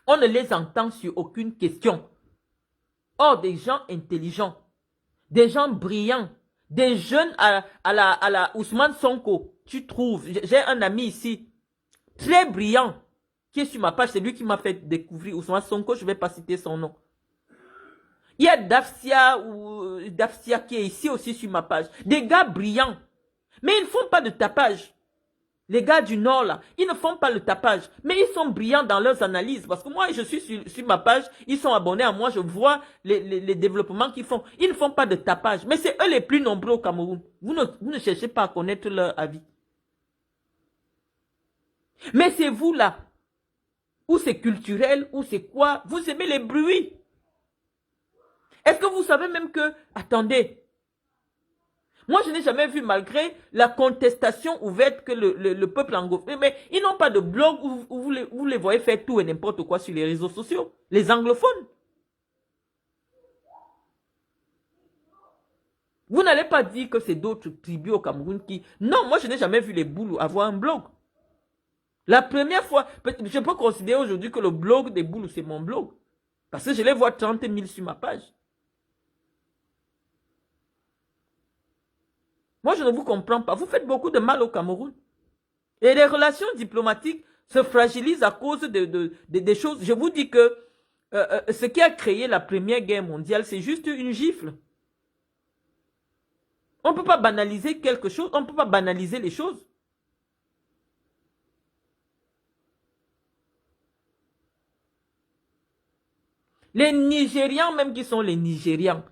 On ne les entend sur aucune question. Or, des gens intelligents, des gens brillants, des jeunes à la Ousmane Sonko, tu trouves. J'ai un ami ici, très brillant, qui est sur ma page. C'est lui qui m'a fait découvrir Ousmane Sonko. Je ne vais pas citer son nom. Il y a Dafsia qui est ici aussi sur ma page. Des gars brillants. Mais ils ne font pas de tapage. Les gars du Nord, là, ils ne font pas le tapage. Mais ils sont brillants dans leurs analyses. Parce que moi, je suis sur ma page. Ils sont abonnés à moi. Je vois les développements qu'ils font. Ils ne font pas de tapage. Mais c'est eux les plus nombreux au Cameroun. Vous ne cherchez pas à connaître leur avis. Mais c'est vous, là, ou c'est culturel, ou c'est quoi. Vous aimez les bruits. Est-ce que vous savez même que... Attendez. Moi, je n'ai jamais vu, malgré la contestation ouverte que le peuple anglophone, mais ils n'ont pas de blog où vous les voyez faire tout et n'importe quoi sur les réseaux sociaux. Les anglophones. Vous n'allez pas dire que c'est d'autres tribus au Cameroun qui... Non, moi, je n'ai jamais vu les Boulous avoir un blog. La première fois, je peux considérer aujourd'hui que le blog des Boulous, c'est mon blog. Parce que je les vois 30 000 sur ma page. Moi, je ne vous comprends pas. Vous faites beaucoup de mal au Cameroun. Et les relations diplomatiques se fragilisent à cause des choses. Je vous dis que ce qui a créé la Première Guerre mondiale, c'est juste une gifle. On ne peut pas banaliser quelque chose. On ne peut pas banaliser les choses. Les Nigérians, même qui sont les Nigérians,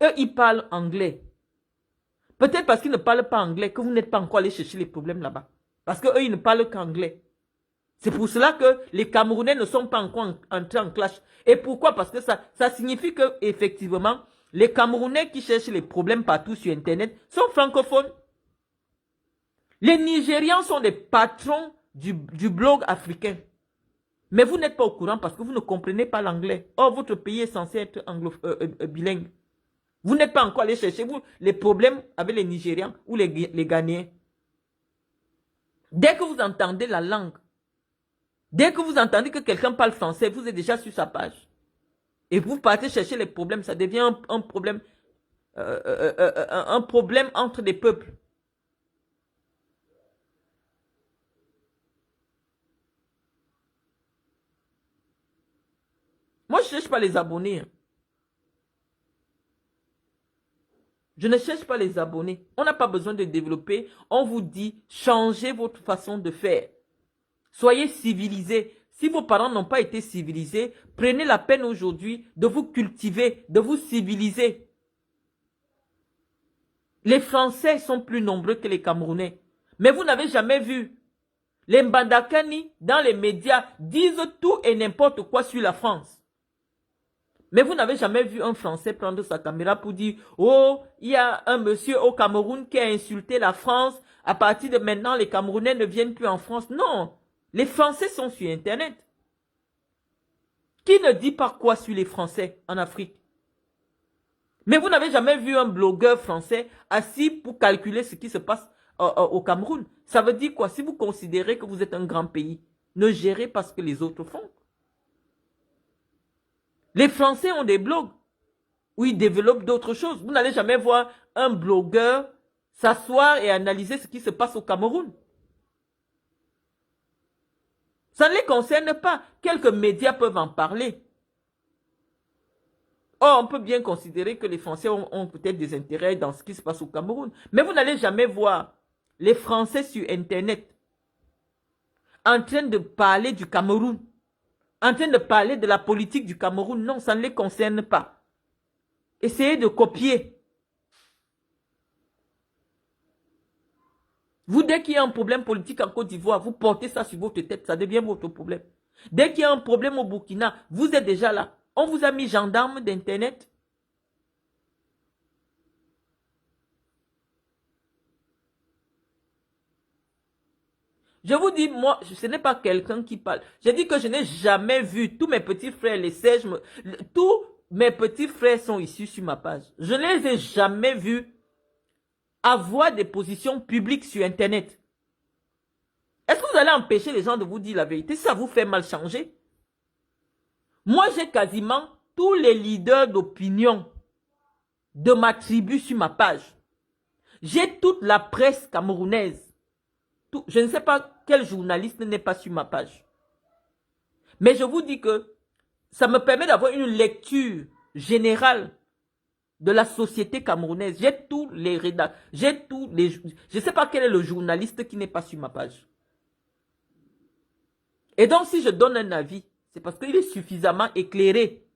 eux, ils parlent anglais. Peut-être parce qu'ils ne parlent pas anglais que vous n'êtes pas encore allé chercher les problèmes là-bas. Parce qu'eux, ils ne parlent qu'anglais. C'est pour cela que les Camerounais ne sont pas encore entrés en clash. Et pourquoi? Parce que ça signifie que effectivement, les Camerounais qui cherchent les problèmes partout sur Internet sont francophones. Les Nigérians sont des patrons du blog africain. Mais vous n'êtes pas au courant parce que vous ne comprenez pas l'anglais. Or, votre pays est censé être bilingue. Vous n'êtes pas encore allé chercher les problèmes avec les Nigérians ou les Ghanéens. Dès que vous entendez la langue, dès que vous entendez que quelqu'un parle français, vous êtes déjà sur sa page. Et vous partez chercher les problèmes, ça devient un problème entre les peuples. Moi, je ne cherche pas les abonnés. Je ne cherche pas les abonnés. On n'a pas besoin de développer. On vous dit, changez votre façon de faire. Soyez civilisés. Si vos parents n'ont pas été civilisés, prenez la peine aujourd'hui de vous cultiver, de vous civiliser. Les Français sont plus nombreux que les Camerounais. Mais vous n'avez jamais vu. Les Mbandakani, dans les médias, disent tout et n'importe quoi sur la France. Mais vous n'avez jamais vu un Français prendre sa caméra pour dire « Oh, il y a un monsieur au Cameroun qui a insulté la France. À partir de maintenant, les Camerounais ne viennent plus en France. » Non, les Français sont sur Internet. Qui ne dit pas quoi sur les Français en Afrique? Mais vous n'avez jamais vu un blogueur français assis pour calculer ce qui se passe au Cameroun. Ça veut dire quoi? Si vous considérez que vous êtes un grand pays, ne gérez pas ce que les autres font. Les Français ont des blogs où ils développent d'autres choses. Vous n'allez jamais voir un blogueur s'asseoir et analyser ce qui se passe au Cameroun. Ça ne les concerne pas. Quelques médias peuvent en parler. Or, on peut bien considérer que les Français ont peut-être des intérêts dans ce qui se passe au Cameroun. Mais vous n'allez jamais voir les Français sur Internet, en train de parler du Cameroun, en train de parler de la politique du Cameroun. Non, ça ne les concerne pas. Essayez de copier. Vous, dès qu'il y a un problème politique en Côte d'Ivoire, vous portez ça sur votre tête, ça devient votre problème. Dès qu'il y a un problème au Burkina, vous êtes déjà là. On vous a mis gendarme d'Internet. Je vous dis, moi, ce n'est pas quelqu'un qui parle. Je dis que je n'ai jamais vu tous mes petits frères, les Sèches, tous mes petits frères sont issus sur ma page. Je ne les ai jamais vus avoir des positions publiques sur Internet. Est-ce que vous allez empêcher les gens de vous dire la vérité? Si ça vous fait mal changer. Moi, j'ai quasiment tous les leaders d'opinion de ma tribu sur ma page. J'ai toute la presse camerounaise. Je ne sais pas quel journaliste n'est pas sur ma page. Mais je vous dis que ça me permet d'avoir une lecture générale de la société camerounaise. J'ai tous les rédacteurs, je ne sais pas quel est le journaliste qui n'est pas sur ma page. Et donc, si je donne un avis, c'est parce qu'il est suffisamment éclairé.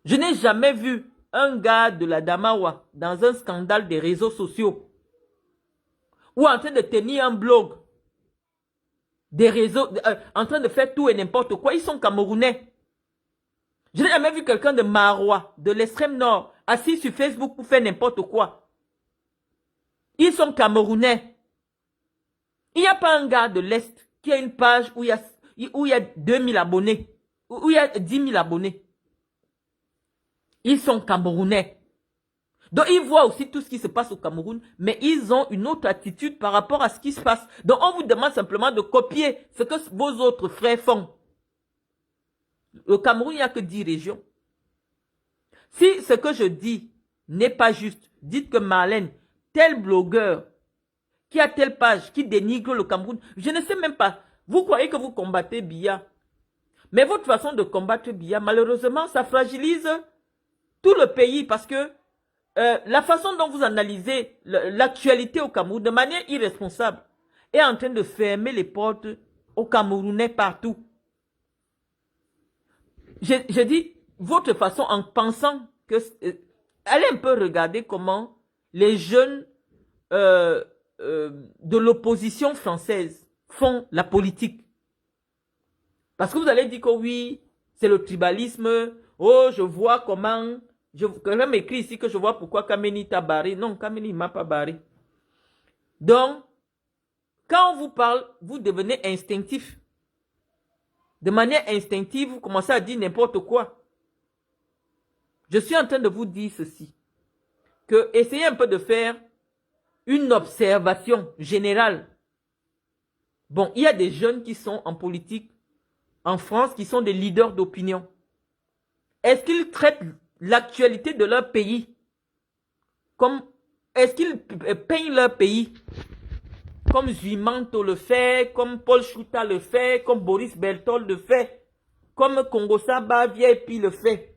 Je n'ai jamais vu un gars de la Damawa dans un scandale des réseaux sociaux ou en train de tenir un blog des réseaux, en train de faire tout et n'importe quoi. Ils sont camerounais. Je n'ai jamais vu quelqu'un de Marois, de l'extrême nord, assis sur Facebook pour faire n'importe quoi. Ils sont camerounais. Il n'y a pas un gars de l'Est qui a une page où il y a 2000 abonnés, où il y a 10 000 abonnés. Ils sont camerounais. Donc, ils voient aussi tout ce qui se passe au Cameroun, mais ils ont une autre attitude par rapport à ce qui se passe. Donc, on vous demande simplement de copier ce que vos autres frères font. Au Cameroun, il n'y a que 10 régions. Si ce que je dis n'est pas juste, dites que Marlène, tel blogueur, qui a telle page, qui dénigre le Cameroun, je ne sais même pas. Vous croyez que vous combattez Biya. Mais votre façon de combattre Biya, malheureusement, ça fragilise tout le pays parce que la façon dont vous analysez l'actualité au Cameroun de manière irresponsable est en train de fermer les portes aux Camerounais partout. Je dis votre façon en pensant que... allez un peu regarder comment les jeunes de l'opposition française font la politique. Parce que vous allez dire que oui, c'est le tribalisme. Oh, je vois comment... Quelqu'un m'écrit ici que je vois pourquoi Kameni t'a barré. Non, Kameni ne m'a pas barré. Donc, quand on vous parle, vous devenez instinctif. De manière instinctive, vous commencez à dire n'importe quoi. Je suis en train de vous dire ceci. Que essayez un peu de faire une observation générale. Bon, il y a des jeunes qui sont en politique en France, qui sont des leaders d'opinion. Est-ce qu'ils traitent l'actualité de leur pays comme... Est-ce qu'ils peignent leur pays comme Zuimanto le fait, comme Paul Chouta le fait, comme Boris Berthold le fait, comme Congo Samba VIP le fait?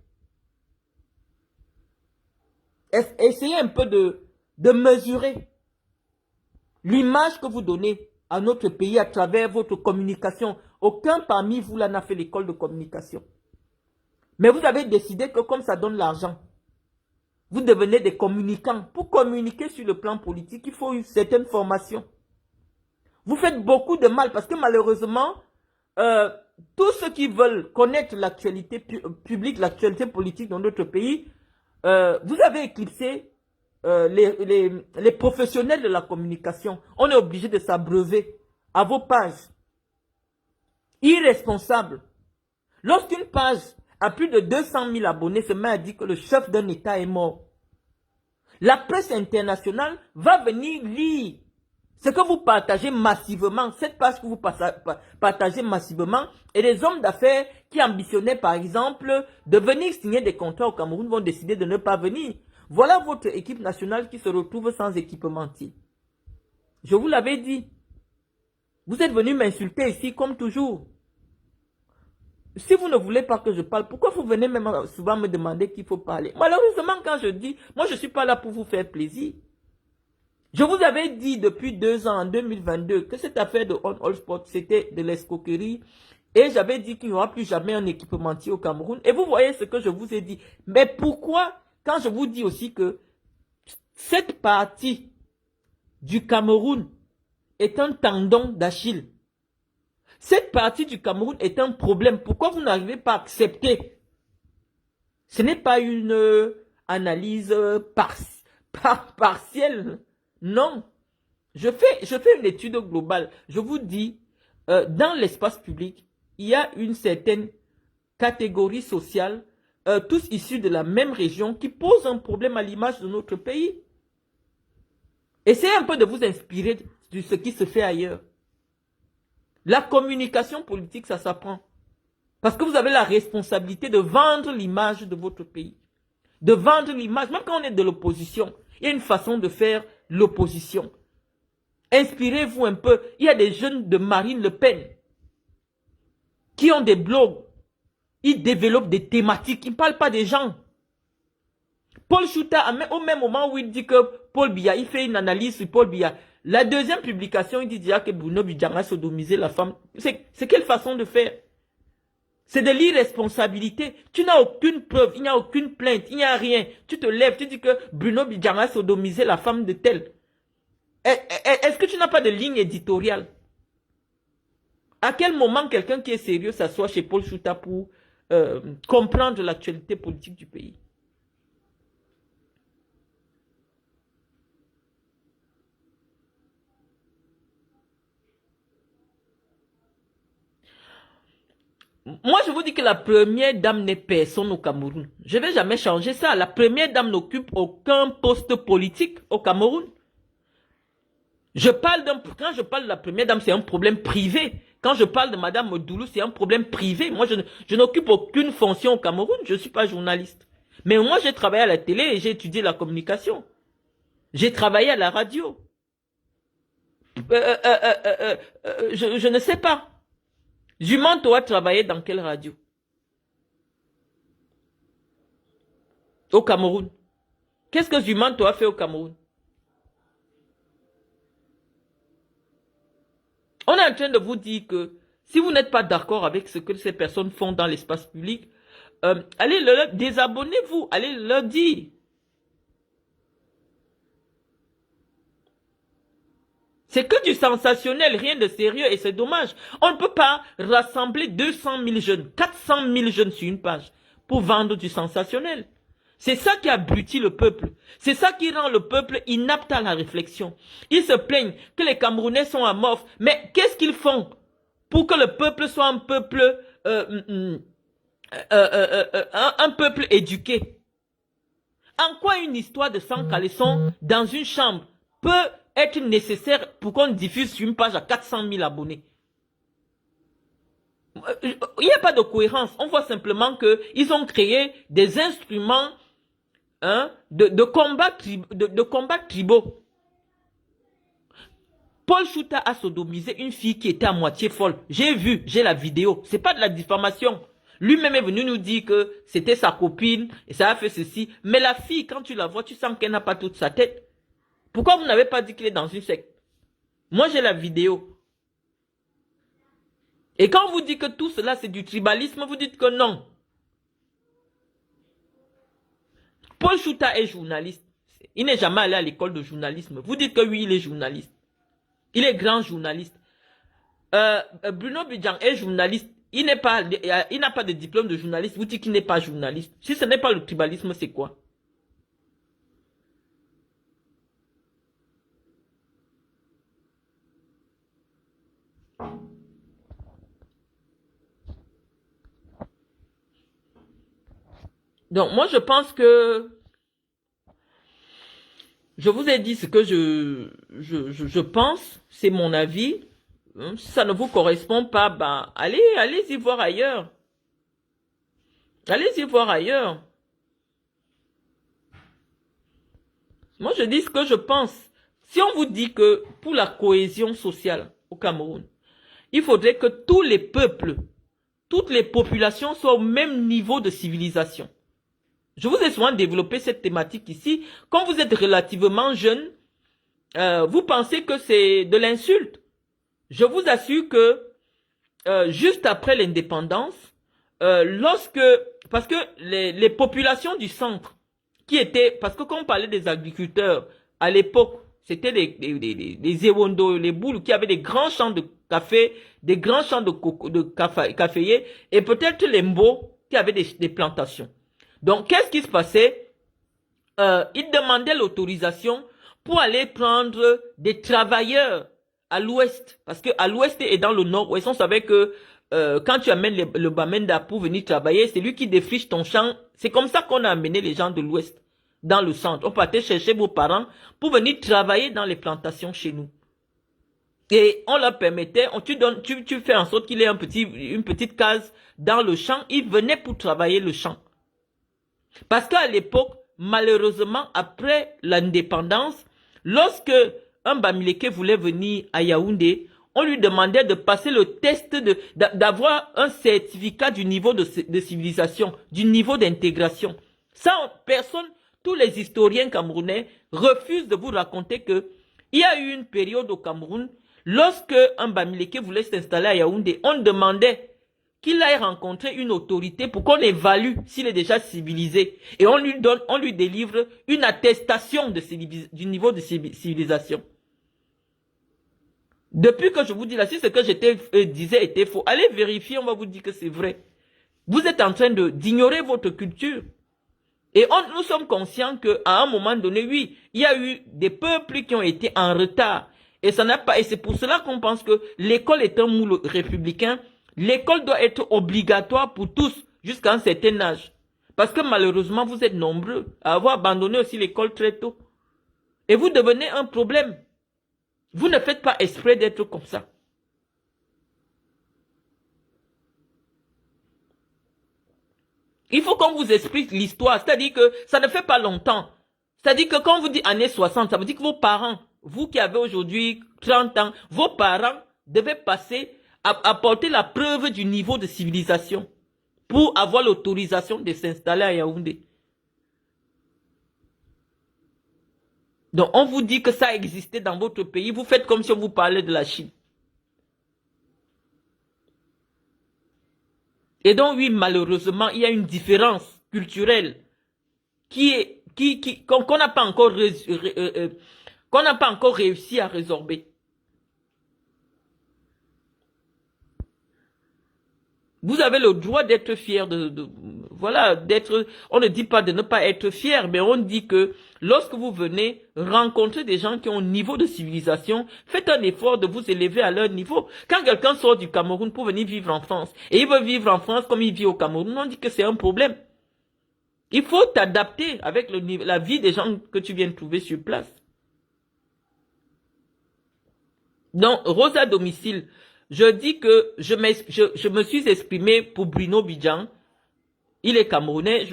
Essayez un peu de mesurer l'image que vous donnez à notre pays à travers votre communication. Aucun parmi vous là n'a fait l'école de communication. Mais vous avez décidé que comme ça donne l'argent, vous devenez des communicants. Pour communiquer sur le plan politique, il faut une certaine formation. Vous faites beaucoup de mal parce que malheureusement, tous ceux qui veulent connaître l'actualité publique, l'actualité politique dans notre pays, vous avez éclipsé les professionnels de la communication. On est obligé de s'abreuver à vos pages. Irresponsable. Lorsqu'une page a plus de 200 000 abonnés, se met à dire que le chef d'un État est mort. La presse internationale va venir lire ce que vous partagez massivement, cette page que vous partagez massivement, et les hommes d'affaires qui ambitionnaient par exemple de venir signer des contrats au Cameroun vont décider de ne pas venir. Voilà votre équipe nationale qui se retrouve sans équipementier. Je vous l'avais dit. Vous êtes venu m'insulter ici comme toujours. Si vous ne voulez pas que je parle, pourquoi vous venez même souvent me demander qu'il faut parler? Malheureusement, quand je dis, moi je ne suis pas là pour vous faire plaisir. Je vous avais dit depuis 2 ans, en 2022, que cette affaire de On All Sport, c'était de l'escroquerie. Et j'avais dit qu'il n'y aura plus jamais un équipementier au Cameroun. Et vous voyez ce que je vous ai dit. Mais pourquoi, quand je vous dis aussi que cette partie du Cameroun est un tendon d'Achille, cette partie du Cameroun est un problème, pourquoi vous n'arrivez pas à accepter? Ce n'est pas une analyse partielle. Non. Je fais une étude globale. Je vous dis, dans l'espace public, il y a une certaine catégorie sociale, tous issus de la même région, qui pose un problème à l'image de notre pays. Essayez un peu de vous inspirer de ce qui se fait ailleurs. La communication politique, ça s'apprend. Parce que vous avez la responsabilité de vendre l'image de votre pays. De vendre l'image, même quand on est de l'opposition, il y a une façon de faire l'opposition. Inspirez-vous un peu. Il y a des jeunes de Marine Le Pen qui ont des blogs. Ils développent des thématiques. Ils ne parlent pas des gens. Paul Chouta, au même moment où il dit que Paul Biya, il fait une analyse sur Paul Biya. La deuxième publication, il dit déjà que Bruno Bidjanga a sodomisé la femme. C'est quelle façon de faire? C'est de l'irresponsabilité. Tu n'as aucune preuve, il n'y a aucune plainte, il n'y a rien. Tu te lèves, tu dis que Bruno Bidjanga a sodomisé la femme de tel. Est-ce que tu n'as pas de ligne éditoriale? À quel moment quelqu'un qui est sérieux s'assoit chez Paul Chouta pour comprendre l'actualité politique du pays? Moi, je vous dis que la première dame n'est personne au Cameroun. Je ne vais jamais changer ça. La première dame n'occupe aucun poste politique au Cameroun. Quand je parle de la première dame, c'est un problème privé. Quand je parle de Madame Doulou, c'est un problème privé. Moi, je n'occupe aucune fonction au Cameroun. Je ne suis pas journaliste. Mais moi, j'ai travaillé à la télé et j'ai étudié la communication. J'ai travaillé à la radio. Je ne sais pas. Jumanto a travaillé dans quelle radio? Au Cameroun. Qu'est-ce que Jumanto a fait au Cameroun? On est en train de vous dire que si vous n'êtes pas d'accord avec ce que ces personnes font dans l'espace public, allez leur désabonnez-vous, allez leur dire. C'est que du sensationnel, rien de sérieux et c'est dommage. On ne peut pas rassembler 200 000 jeunes, 400 000 jeunes sur une page pour vendre du sensationnel. C'est ça qui abrutit le peuple. C'est ça qui rend le peuple inapte à la réflexion. Ils se plaignent que les Camerounais sont amorphes. Mais qu'est-ce qu'ils font pour que le peuple soit un peuple, un peuple éduqué? En quoi une histoire de sang caleçon dans une chambre peut être nécessaire pour qu'on diffuse sur une page à 400 000 abonnés? Il n'y a pas de cohérence. On voit simplement qu'ils ont créé des instruments de combat tribaux. Paul Chouta a sodomisé une fille qui était à moitié folle. J'ai vu, j'ai la vidéo. C'est pas de la diffamation. Lui-même est venu nous dire que c'était sa copine et ça a fait ceci. Mais la fille, quand tu la vois, tu sens qu'elle n'a pas toute sa tête. Pourquoi vous n'avez pas dit qu'il est dans une secte? Moi, j'ai la vidéo. Et quand on vous dit que tout cela, c'est du tribalisme, vous dites que non. Paul Chouta est journaliste. Il n'est jamais allé à l'école de journalisme. Vous dites que oui, il est journaliste. Il est grand journaliste. Bruno Bidjang est journaliste. Il n'a pas de diplôme de journaliste. Vous dites qu'il n'est pas journaliste. Si ce n'est pas le tribalisme, c'est quoi? Donc, moi, je pense que je vous ai dit ce que je pense. C'est mon avis. Si ça ne vous correspond pas, bah, allez-y voir ailleurs. Allez-y voir ailleurs. Moi, je dis ce que je pense. Si on vous dit que pour la cohésion sociale au Cameroun, il faudrait que tous les peuples, toutes les populations soient au même niveau de civilisation. Je vous ai souvent développé cette thématique ici. Quand vous êtes relativement jeune, vous pensez que c'est de l'insulte. Je vous assure que juste après l'indépendance, parce que les populations du centre, qui étaient, parce que quand on parlait des agriculteurs, à l'époque, c'était les Ewondo, les Boules, qui avaient des grands champs de café, des grands champs de caféiers, et peut-être les Mbo, qui avaient des plantations. Donc, qu'est-ce qui se passait? Ils demandaient l'autorisation pour aller prendre des travailleurs à l'ouest. Parce que à l'ouest et dans le nord-ouest, on savait que quand tu amènes le Bamenda pour venir travailler, c'est lui qui défriche ton champ. C'est comme ça qu'on a amené les gens de l'ouest dans le centre. On partait chercher vos parents pour venir travailler dans les plantations chez nous. Et on leur permettait, tu fais en sorte qu'il ait une petite case dans le champ. Ils venaient pour travailler le champ. Parce qu'à l'époque, malheureusement, après l'indépendance, lorsque un Bamileke voulait venir à Yaoundé, on lui demandait de passer le test, d'avoir un certificat du niveau de civilisation, du niveau d'intégration. Ça, personne, tous les historiens camerounais refusent de vous raconter que il y a eu une période au Cameroun, lorsque un Bamileke voulait s'installer à Yaoundé, on demandait qu'il aille rencontrer une autorité pour qu'on évalue s'il est déjà civilisé. Et on lui délivre une attestation du niveau de civilisation. Depuis que je vous dis là, si ce que je disais était faux, allez vérifier, on va vous dire que c'est vrai. Vous êtes en train d'ignorer votre culture. Et nous sommes conscients qu'à un moment donné, oui, il y a eu des peuples qui ont été en retard. Et ça n'a pas, et c'est pour cela qu'on pense que l'école est un moule républicain. L'école doit être obligatoire pour tous jusqu'à un certain âge. Parce que malheureusement, vous êtes nombreux à avoir abandonné aussi l'école très tôt. Et vous devenez un problème. Vous ne faites pas exprès d'être comme ça. Il faut qu'on vous explique l'histoire. C'est-à-dire que ça ne fait pas longtemps. C'est-à-dire que quand on vous dit années 60, ça veut dire que vos parents, vous qui avez aujourd'hui 30 ans, vos parents devaient passer apporter la preuve du niveau de civilisation pour avoir l'autorisation de s'installer à Yaoundé. Donc, on vous dit que ça existait dans votre pays. Vous faites comme si on vous parlait de la Chine. Et donc, oui, malheureusement, il y a une différence culturelle qu'on n'a pas encore réussi à résorber. Vous avez le droit d'être fier voilà, on ne dit pas de ne pas être fier, mais on dit que lorsque vous venez rencontrer des gens qui ont un niveau de civilisation, faites un effort de vous élever à leur niveau. Quand quelqu'un sort du Cameroun pour venir vivre en France, et il veut vivre en France comme il vit au Cameroun, on dit que c'est un problème. Il faut t'adapter avec la vie des gens que tu viens de trouver sur place. Donc, Rosa Domicile, je dis que je me suis exprimé pour Bruno Bidjan. Il est camerounais,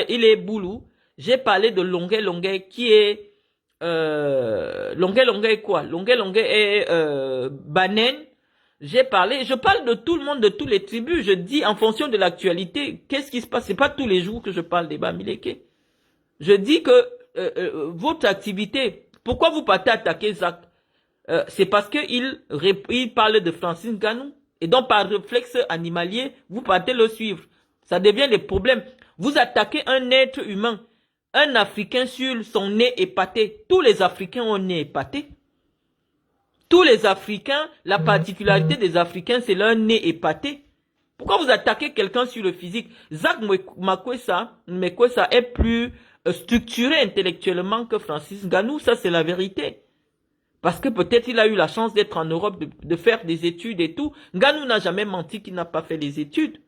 il est Boulou. J'ai parlé de Longuet Longuet qui est... Longuet Longuet est quoi? Longuet Longuet est Banen. Je parle de tout le monde, de tous les tribus. Je dis en fonction de l'actualité, qu'est-ce qui se passe? C'est pas tous les jours que je parle des Bamileke. Je dis que votre activité, pourquoi vous partez attaquer Zach? C'est parce qu'il parle de Francis Ngannou. Et donc, par réflexe animalier, vous partez le suivre. Ça devient des problèmes. Vous attaquez un être humain. Un Africain sur son nez épaté. Tous les Africains ont un nez épaté. Tous les Africains, la particularité des Africains, c'est leur nez épaté. Pourquoi vous attaquez quelqu'un sur le physique? Zach Mekwesa est plus structuré intellectuellement que Francis Ngannou. Ça, c'est la vérité. Parce que peut-être il a eu la chance d'être en Europe, de faire des études et tout. Ngannou n'a jamais menti qu'il n'a pas fait des études.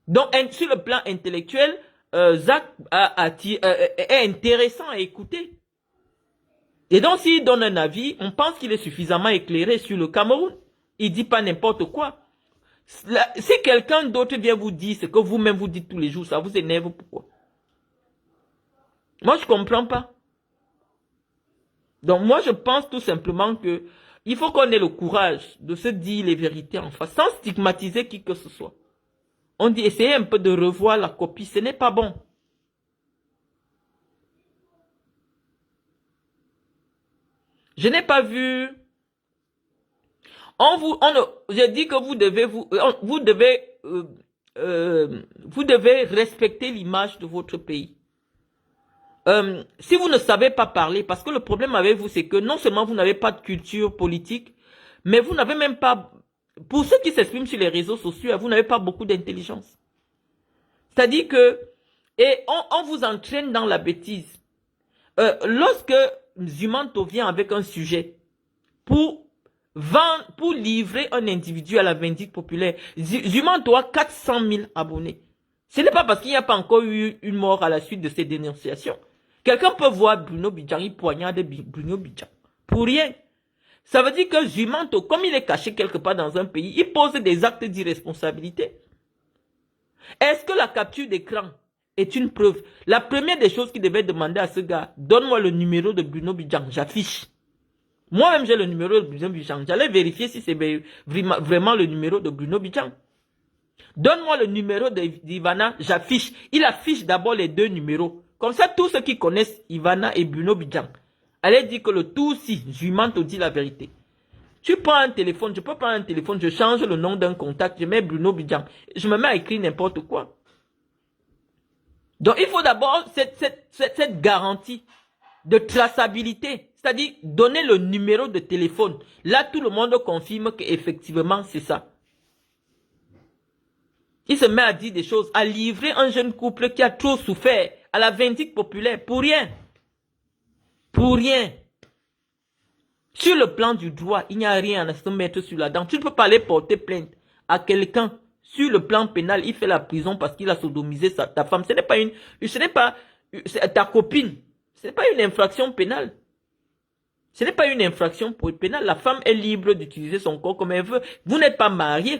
Donc, sur le plan intellectuel, Zach est intéressant à écouter. Et donc, s'il donne un avis, on pense qu'il est suffisamment éclairé sur le Cameroun. Il dit pas n'importe quoi. Si quelqu'un d'autre vient vous dire ce que vous-même vous dites tous les jours, ça vous énerve, pourquoi? Moi, je comprends pas. Donc moi, je pense tout simplement que il faut qu'on ait le courage de se dire les vérités en face, sans stigmatiser qui que ce soit. On dit, essayez un peu de revoir la copie, ce n'est pas bon. Je n'ai pas vu... J'ai dit que vous devez respecter l'image de votre pays. Si vous ne savez pas parler, parce que le problème avec vous, c'est que non seulement vous n'avez pas de culture politique, mais vous n'avez même pas, pour ceux qui s'expriment sur les réseaux sociaux, vous n'avez pas beaucoup d'intelligence. C'est-à-dire que, et on vous entraîne dans la bêtise. Lorsque Zumanto vient avec un sujet pour livrer un individu à la vindicte populaire, Zumanto a 400 000 abonnés. Ce n'est pas parce qu'il n'y a pas encore eu une mort à la suite de ces dénonciations. Quelqu'un peut voir Bruno Bidjan, il poignarde Bruno Bidjan. Pour rien. Ça veut dire que Zumanto, comme il est caché quelque part dans un pays, il pose des actes d'irresponsabilité. Est-ce que la capture d'écran est une preuve? La première des choses qu'il devait demander à ce gars, donne-moi le numéro de Bruno Bidjan, j'affiche. Moi-même, j'ai le numéro de Bruno Bidjan. J'allais vérifier si c'est vraiment le numéro de Bruno Bidjan. Donne-moi le numéro d'Ivana, j'affiche. Il affiche d'abord les deux numéros. Comme ça, tous ceux qui connaissent Ivana et Bruno Bidjan, allez dire que le tout si, Zumanto dit la vérité. Tu prends un téléphone, je peux prendre un téléphone, je change le nom d'un contact, je mets Bruno Bidjan. Je me mets à écrire n'importe quoi. Donc, il faut d'abord cette garantie de traçabilité. C'est-à-dire, donner le numéro de téléphone. Là, tout le monde confirme qu'effectivement, c'est ça. Il se met à dire des choses, à livrer un jeune couple qui a trop souffert à la vindicte populaire, pour rien. Pour rien. Sur le plan du droit, il n'y a rien à se mettre sur la dent. Tu ne peux pas aller porter plainte à quelqu'un. Sur le plan pénal, il fait la prison parce qu'il a sodomisé ta femme. Ce n'est pas ta copine. Ce n'est pas une infraction pénale. Ce n'est pas une infraction pénale. La femme est libre d'utiliser son corps comme elle veut. Vous n'êtes pas marié.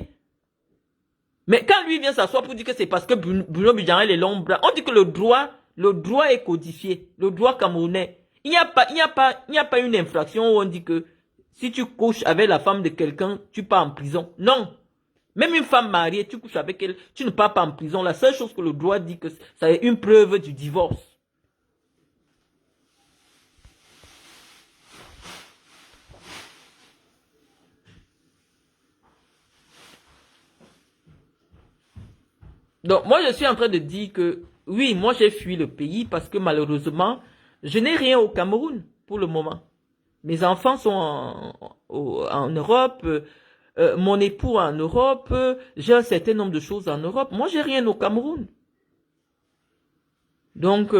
Mais quand lui vient s'asseoir pour dire que c'est parce que Bruno Bidjan a les longs bras, on dit que le droit est codifié, le droit camerounais. Il n'y a pas une infraction où on dit que si tu couches avec la femme de quelqu'un, tu pars en prison. Non. Même une femme mariée, tu couches avec elle, tu ne pars pas en prison. La seule chose que le droit dit que ça est une preuve du divorce. Donc, moi, je suis en train de dire que, oui, moi, j'ai fui le pays parce que malheureusement, je n'ai rien au Cameroun pour le moment. Mes enfants sont en Europe, mon époux en Europe, j'ai un certain nombre de choses en Europe. Moi, j'ai rien au Cameroun. Donc,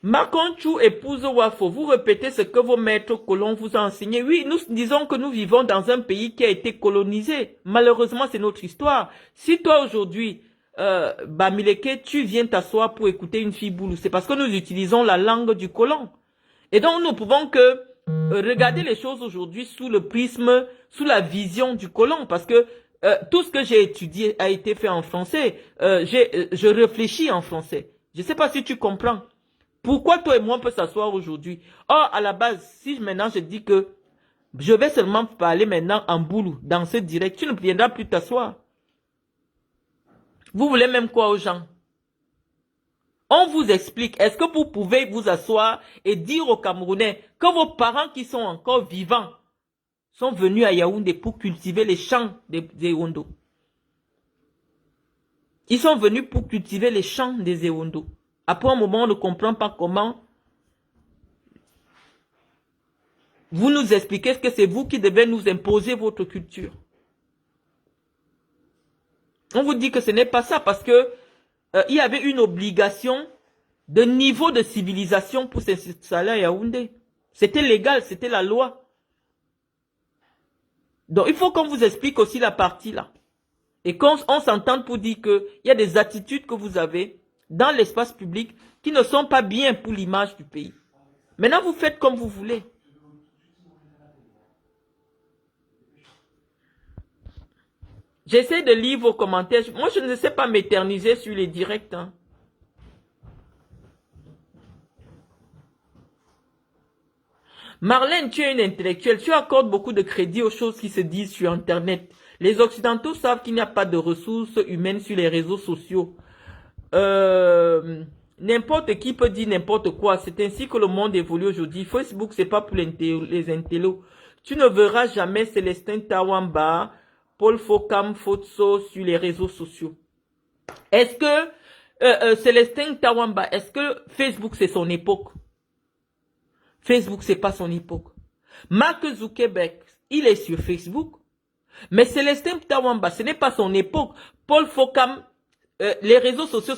Makonchou épouse Wafo, vous répétez ce que vos maîtres colons vous ont enseigné. Oui, nous disons que nous vivons dans un pays qui a été colonisé. Malheureusement, c'est notre histoire. Si toi aujourd'hui, Bamileke, tu viens t'asseoir pour écouter une fille boulou, c'est parce que nous utilisons la langue du colon. Et donc, nous ne pouvons que regarder les choses aujourd'hui sous le prisme, sous la vision du colon. Parce que tout ce que j'ai étudié a été fait en français. Je réfléchis en français. Je ne sais pas si tu comprends. Pourquoi toi et moi on peut s'asseoir aujourd'hui? Or, à la base, si maintenant je dis que je vais seulement parler maintenant en boulou, dans ce direct, tu ne viendras plus t'asseoir. Vous voulez même quoi aux gens? On vous explique. Est-ce que vous pouvez vous asseoir et dire aux Camerounais que vos parents qui sont encore vivants sont venus à Yaoundé pour cultiver les champs des Ewondo? Ils sont venus pour cultiver les champs des Ewondo. Après un moment, on ne comprend pas comment vous nous expliquez que c'est vous qui devez nous imposer votre culture. On vous dit que ce n'est pas ça parce que il y avait une obligation de niveau de civilisation pour s'installer à Yaoundé. C'était légal, c'était la loi. Donc il faut qu'on vous explique aussi la partie là. Et qu'on s'entende pour dire qu'il y a des attitudes que vous avez dans l'espace public qui ne sont pas bien pour l'image du pays. Maintenant, vous faites comme vous voulez. J'essaie de lire vos commentaires. Moi, je ne sais pas m'éterniser sur les directs. Hein. Marlène, tu es une intellectuelle. Tu accordes beaucoup de crédit aux choses qui se disent sur Internet. Les Occidentaux savent qu'il n'y a pas de ressources humaines sur les réseaux sociaux. n'importe qui peut dire n'importe quoi. C'est ainsi que le monde évolue aujourd'hui. Facebook, c'est pas pour les intellos. Tu ne verras jamais Célestin Tawamba, Paul Fokam Fotso sur les réseaux sociaux. Est-ce que Célestin Tawamba, est-ce que Facebook c'est son époque? Facebook c'est pas son époque. Mark Zuckerberg, il est sur Facebook. Mais Célestin Tawamba, ce n'est pas son époque. Paul Fokam, les réseaux sociaux,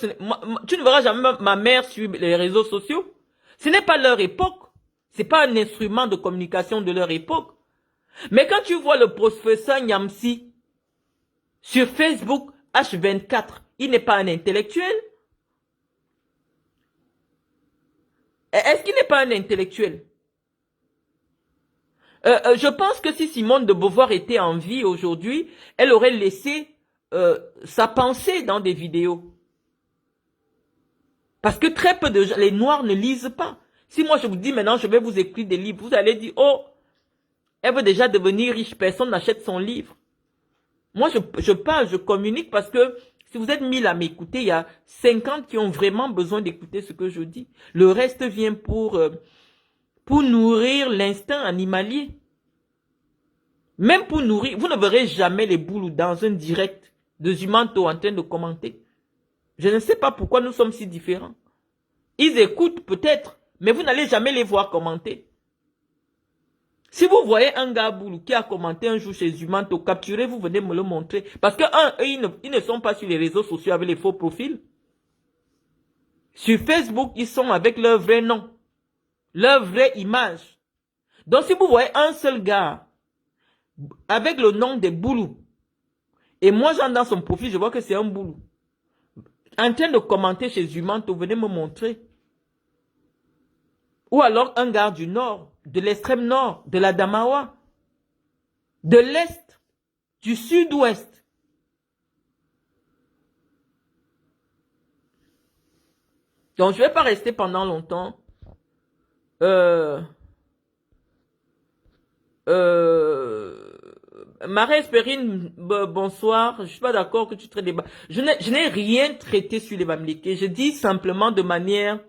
tu ne verras jamais ma mère sur les réseaux sociaux. Ce n'est pas leur époque. C'est pas un instrument de communication de leur époque. Mais quand tu vois le professeur Nyamsi sur Facebook H24, il n'est pas un intellectuel. Est-ce qu'il n'est pas un intellectuel? Je pense que si Simone de Beauvoir était en vie aujourd'hui, elle aurait laissé sa pensée dans des vidéos. Parce que très peu de gens, les Noirs ne lisent pas. Si moi je vous dis maintenant, je vais vous écrire des livres, vous allez dire, oh, elle veut déjà devenir riche, personne n'achète son livre. Moi, je parle, je communique parce que si vous êtes 1000 à m'écouter, il y a 50 qui ont vraiment besoin d'écouter ce que je dis. Le reste vient pour nourrir l'instinct animalier. Même pour nourrir, vous ne verrez jamais les boulous dans un direct de Zumanto en train de commenter. Je ne sais pas pourquoi nous sommes si différents. Ils écoutent peut-être, mais vous n'allez jamais les voir commenter. Si vous voyez un gars boulou qui a commenté un jour chez Zumanto, capturez, vous venez me le montrer. Parce que, eux, ils ne sont pas sur les réseaux sociaux avec les faux profils. Sur Facebook, ils sont avec leur vrai nom, leur vraie image. Donc, si vous voyez un seul gars avec le nom de boulou, et moi, j'entre dans son profil, je vois que c'est un boulou, en train de commenter chez Zumanto, venez me montrer. Ou alors un gars du nord, de l'extrême nord, de la Damawa, de l'est, du sud-ouest. Donc je ne vais pas rester pendant longtemps. Marie-Espérine, bonsoir. Je ne suis pas d'accord que tu traites des... Je n'ai rien traité sur les Bamileke. Je dis simplement de manière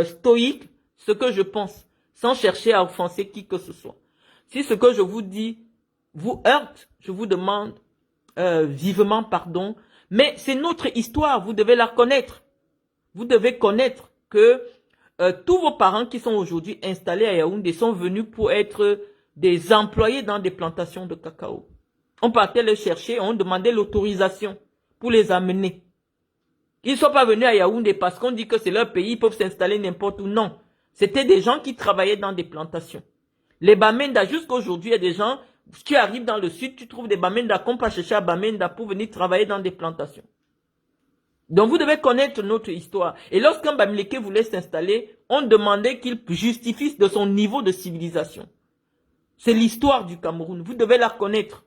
stoïque ce que je pense, sans chercher à offenser qui que ce soit. Si ce que je vous dis vous heurte, je vous demande vivement pardon. Mais c'est notre histoire, vous devez la connaître. Vous devez connaître que tous vos parents qui sont aujourd'hui installés à Yaoundé sont venus pour être des employés dans des plantations de cacao. On partait les chercher, on demandait l'autorisation pour les amener. Ils ne sont pas venus à Yaoundé parce qu'on dit que c'est leur pays, ils peuvent s'installer n'importe où. Non. C'était des gens qui travaillaient dans des plantations. Les Bamenda, jusqu'aujourd'hui, il y a des gens, tu arrives dans le sud, tu trouves des Bamenda qu'on peut chercher à Bamenda pour venir travailler dans des plantations. Donc vous devez connaître notre histoire. Et lorsqu'un Bamileke voulait s'installer, on demandait qu'il justifie de son niveau de civilisation. C'est l'histoire du Cameroun. Vous devez la connaître.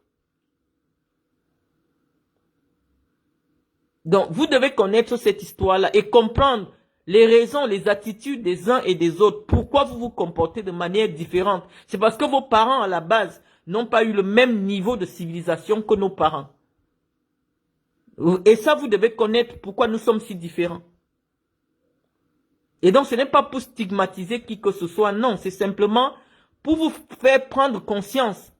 Donc vous devez connaître cette histoire-là et comprendre les raisons, les attitudes des uns et des autres. Pourquoi vous vous comportez de manière différente? C'est parce que vos parents, à la base, n'ont pas eu le même niveau de civilisation que nos parents. Et ça, vous devez connaître pourquoi nous sommes si différents. Et donc, ce n'est pas pour stigmatiser qui que ce soit, non. C'est simplement pour vous faire prendre conscience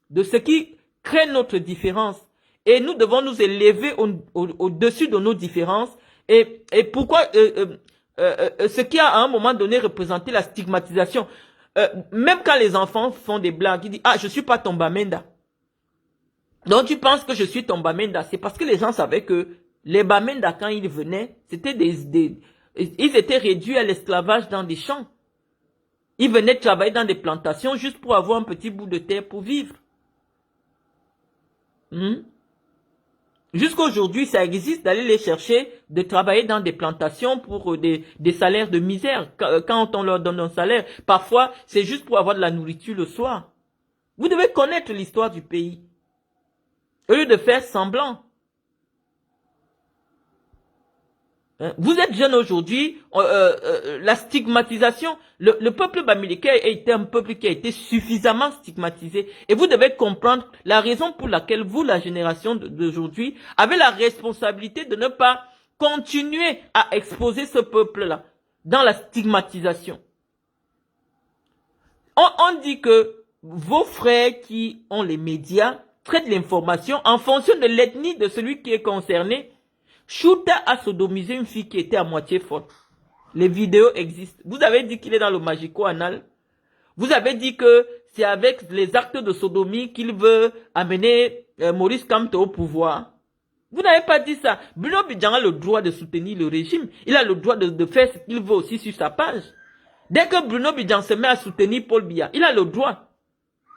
de ce qui crée notre différence. Et nous devons nous élever au-dessus de nos différences. Et pourquoi... ce qui a à un moment donné représenté la stigmatisation. Même quand les enfants font des blagues, ils disent « Ah, je ne suis pas ton Bamenda ». Donc tu penses que je suis ton Bamenda. C'est parce que les gens savaient que les Bamenda, quand ils venaient, c'était ils étaient réduits à l'esclavage dans des champs. Ils venaient travailler dans des plantations juste pour avoir un petit bout de terre pour vivre. Jusqu'aujourd'hui, ça existe d'aller les chercher, de travailler dans des plantations pour des salaires de misère. Quand on leur donne un salaire, parfois, c'est juste pour avoir de la nourriture le soir. Vous devez connaître l'histoire du pays. Au lieu de faire semblant. Vous êtes jeune aujourd'hui, la stigmatisation, le peuple bamileke a été un peuple qui a été suffisamment stigmatisé. Et vous devez comprendre la raison pour laquelle vous, la génération d'aujourd'hui, avez la responsabilité de ne pas continuer à exposer ce peuple-là dans la stigmatisation. On dit que vos frères qui ont les médias traitent l'information en fonction de l'ethnie de celui qui est concerné. Chouta a sodomisé une fille qui était à moitié folle. Les vidéos existent. Vous avez dit qu'il est dans le magico-anal. Vous avez dit que c'est avec les actes de sodomie qu'il veut amener Maurice Kamto au pouvoir. Vous n'avez pas dit ça. Bruno Bidjan a le droit de soutenir le régime. Il a le droit de faire ce qu'il veut aussi sur sa page. Dès que Bruno Bidjan se met à soutenir Paul Biya, il a le droit.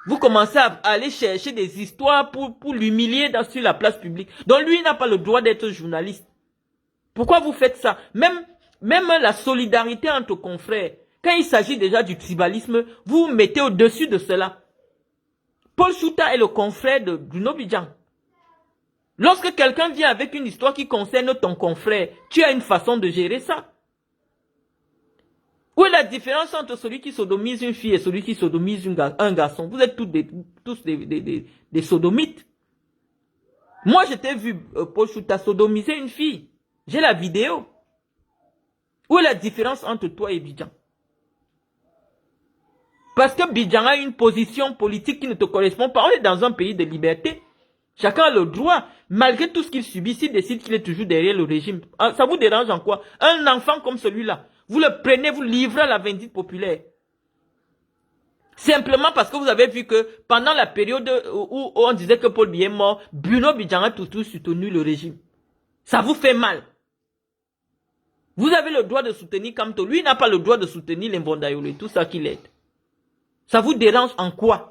Vous commencez à aller chercher des histoires pour l'humilier sur la place publique. Donc lui, il n'a pas le droit d'être journaliste. Pourquoi vous faites ça? Même la solidarité entre confrères, quand il s'agit déjà du tribalisme, vous vous mettez au-dessus de cela. Paul Chouta est le confrère de Bruno Bidjan. Lorsque quelqu'un vient avec une histoire qui concerne ton confrère, tu as une façon de gérer ça. Où est la différence entre celui qui sodomise une fille et celui qui sodomise un garçon? Vous êtes tous des sodomites. Moi, je t'ai vu, Paul Chouta, sodomiser une fille. J'ai la vidéo. Où est la différence entre toi et Bidjan? Parce que Bidjan a une position politique qui ne te correspond pas. On est dans un pays de liberté. Chacun a le droit, malgré tout ce qu'il subit, s'il décide qu'il est toujours derrière le régime. Ça vous dérange en quoi? Un enfant comme celui-là, vous le prenez, vous livrez à la vindicte populaire. Simplement parce que vous avez vu que pendant la période où on disait que Paul Biya est mort, Bruno Bidjan a toujours soutenu le régime. Ça vous fait mal. Vous avez le droit de soutenir Kamto. Lui n'a pas le droit de soutenir l'Invondayolo et tout ça qu'il aide. Ça vous dérange en quoi?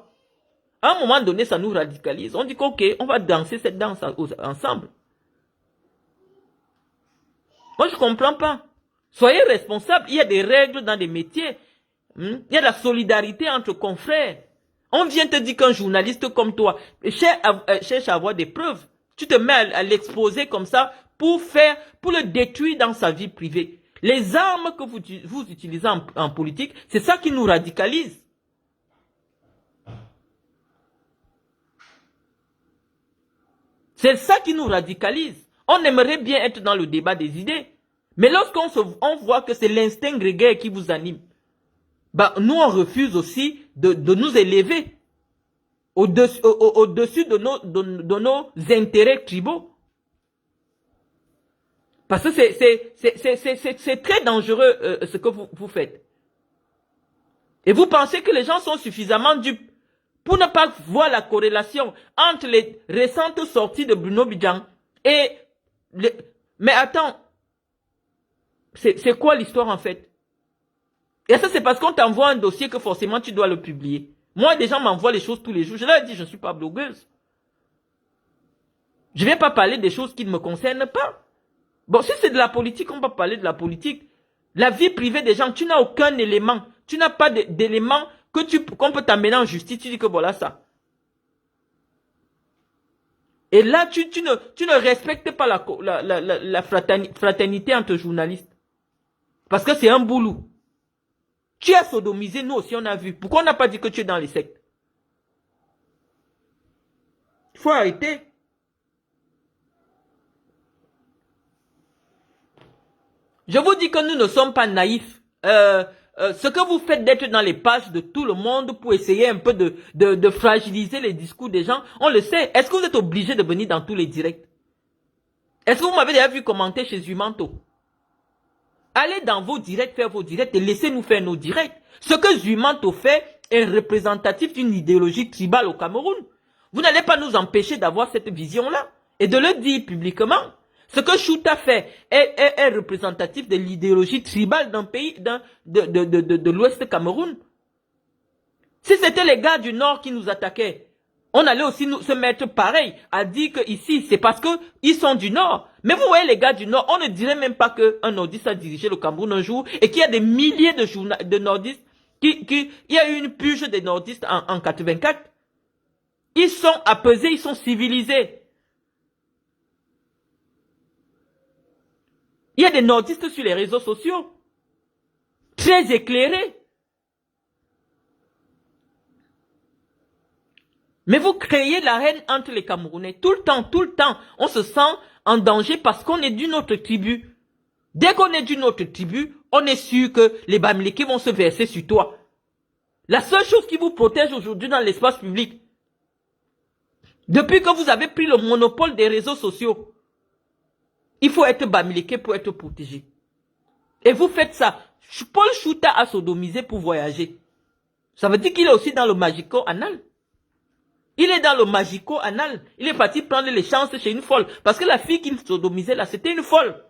À un moment donné, ça nous radicalise. On dit qu'ok, on va danser cette danse ensemble. Moi, je ne comprends pas. Soyez responsables. Il y a des règles dans les métiers. Il y a la solidarité entre confrères. On vient te dire qu'un journaliste comme toi cherche à avoir des preuves. Tu te mets à l'exposer comme ça pour le détruire dans sa vie privée. Les armes que vous utilisez en politique, c'est ça qui nous radicalise. C'est ça qui nous radicalise. On aimerait bien être dans le débat des idées. Mais lorsqu'on voit que c'est l'instinct grégaire qui vous anime, bah, nous on refuse aussi de nous élever au-dessus de nos intérêts tribaux. Parce que c'est très dangereux ce que vous faites. Et vous pensez que les gens sont suffisamment dupes pour ne pas voir la corrélation entre les récentes sorties de Bruno Bidjan et... Mais attends, c'est quoi l'histoire en fait? Et ça c'est parce qu'on t'envoie un dossier que forcément tu dois le publier. Moi, des gens m'envoient les choses tous les jours. Je leur dis, je ne suis pas blogueuse. Je ne viens pas parler des choses qui ne me concernent pas. Bon, si c'est de la politique, on va parler de la politique. La vie privée des gens, tu n'as aucun élément. Tu n'as pas d'élément qu'on peut t'amener en justice. Tu dis que voilà ça. Et là, tu ne respectes pas la fraternité entre journalistes. Parce que c'est un boulot. Tu as sodomisé, nous aussi on a vu. Pourquoi on n'a pas dit que tu es dans les sectes? Il faut arrêter. Je vous dis que nous ne sommes pas naïfs. Ce que vous faites d'être dans les pages de tout le monde pour essayer un peu de fragiliser les discours des gens, on le sait. Est-ce que vous êtes obligé de venir dans tous les directs? Est-ce que vous m'avez déjà vu commenter chez Zumanto? Allez dans vos directs, faire vos directs et laissez-nous faire nos directs. Ce que Zumanto fait est représentatif d'une idéologie tribale au Cameroun. Vous n'allez pas nous empêcher d'avoir cette vision-là et de le dire publiquement. Ce que Chouta fait est représentatif de l'idéologie tribale d'un pays de l'Ouest Cameroun. Si c'était les gars du Nord qui nous attaquaient, on allait aussi se mettre pareil à dire que ici c'est parce qu'ils sont du Nord. Mais vous voyez les gars du Nord, on ne dirait même pas qu'un nordiste a dirigé le Cameroun un jour et qu'il y a des milliers de nordistes, il y a eu une purge des nordistes en 84. Ils sont apaisés, ils sont civilisés. Il y a des nordistes sur les réseaux sociaux, très éclairés. Mais vous créez la haine entre les Camerounais. Tout le temps, on se sent en danger parce qu'on est d'une autre tribu. Dès qu'on est d'une autre tribu, on est sûr que les Bamileke vont se verser sur toi. La seule chose qui vous protège aujourd'hui dans l'espace public, depuis que vous avez pris le monopole des réseaux sociaux, il faut être Bamileke pour être protégé. Et vous faites ça. Paul Chouta a sodomisé pour voyager. Ça veut dire qu'il est aussi dans le magico-anal. Il est dans le magico-anal. Il est parti prendre les chances chez une folle. Parce que la fille qu'il sodomisait là, c'était une folle.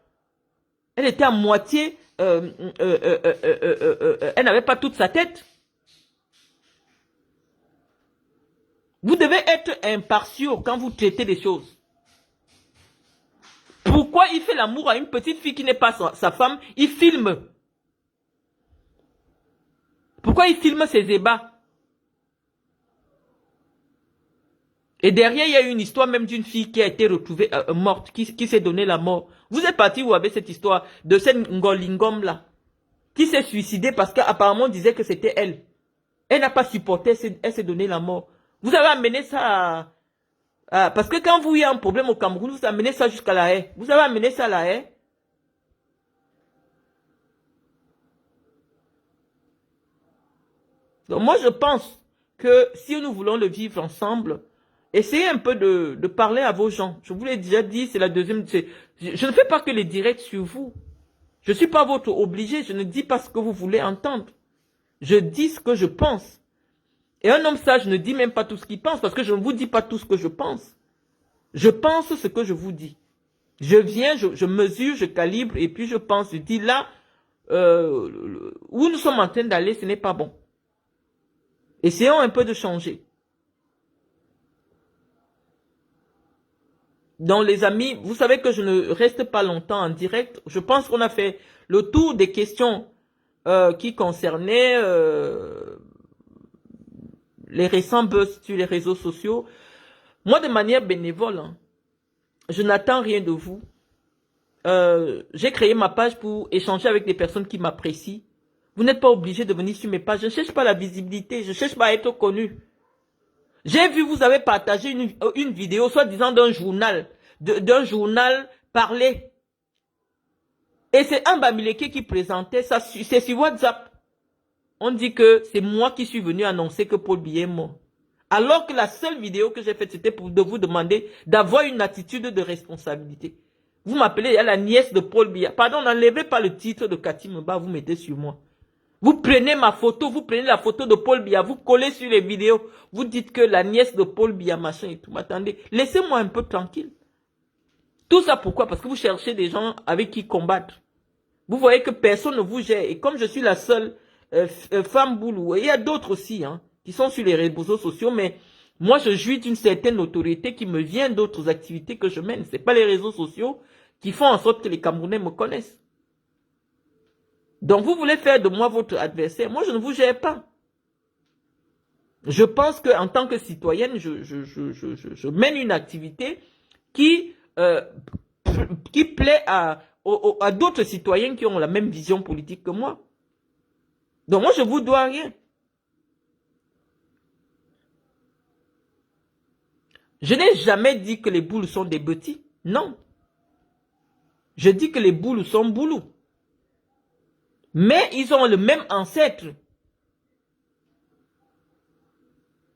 Elle était à moitié... elle n'avait pas toute sa tête. Vous devez être impartiaux quand vous traitez des choses. Pourquoi il fait l'amour à une petite fille qui n'est pas sa femme? Il filme. Pourquoi il filme ses ébats? Et derrière, il y a eu une histoire même d'une fille qui a été retrouvée morte, qui s'est donné la mort. Vous êtes parti où avec cette histoire de cette Ngolingom là, qui s'est suicidée parce qu'apparemment on disait que c'était elle. Elle n'a pas supporté, elle s'est donné la mort. Vous avez amené ça parce que quand vous y a un problème au Cameroun, vous amenez ça jusqu'à la haie. Vous avez amené ça à la haie. Donc moi je pense que si nous voulons le vivre ensemble, essayez un peu de parler à vos gens. Je vous l'ai déjà dit, c'est la deuxième... Je ne fais pas que les directs sur vous. Je ne suis pas votre obligé, je ne dis pas ce que vous voulez entendre. Je dis ce que je pense. Et un homme sage ne dit même pas tout ce qu'il pense, parce que je ne vous dis pas tout ce que je pense. Je pense ce que je vous dis. Je viens, je mesure, je calibre, et puis je pense, je dis là, où nous sommes en train d'aller, ce n'est pas bon. Essayons un peu de changer. Donc les amis, vous savez que je ne reste pas longtemps en direct. Je pense qu'on a fait le tour des questions qui concernaient les récents buzz sur les réseaux sociaux. Moi, de manière bénévole, hein, je n'attends rien de vous. J'ai créé ma page pour échanger avec des personnes qui m'apprécient. Vous n'êtes pas obligé de venir sur mes pages. Je ne cherche pas la visibilité. Je ne cherche pas à être connu. J'ai vu, vous avez partagé une vidéo, soi-disant d'un journal parlé. Et c'est un Bamileke qui présentait ça, c'est sur WhatsApp. On dit que c'est moi qui suis venu annoncer que Paul Biya est mort. Alors que la seule vidéo que j'ai faite, c'était pour vous demander d'avoir une attitude de responsabilité. Vous m'appelez la nièce de Paul Biya. Pardon, n'enlevez pas le titre de Cathy Meba, vous mettez sur moi. Vous prenez ma photo, vous prenez la photo de Paul Biya, vous collez sur les vidéos, vous dites que la nièce de Paul Biya, machin et tout. Attendez, laissez-moi un peu tranquille. Tout ça pourquoi? Parce que vous cherchez des gens avec qui combattre. Vous voyez que personne ne vous gère. Et comme je suis la seule femme boulou, et il y a d'autres aussi hein, qui sont sur les réseaux sociaux, mais moi je jouis d'une certaine autorité qui me vient d'autres activités que je mène. Ce n'est pas les réseaux sociaux qui font en sorte que les Camerounais me connaissent. Donc vous voulez faire de moi votre adversaire. Moi je ne vous gère pas. Je pense qu'en tant que citoyenne, je mène une activité qui plaît à d'autres citoyens qui ont la même vision politique que moi. Donc moi je ne vous dois rien. Je n'ai jamais dit que les boules sont des petits. Non. Je dis que les boules sont boulous. Mais ils ont le même ancêtre.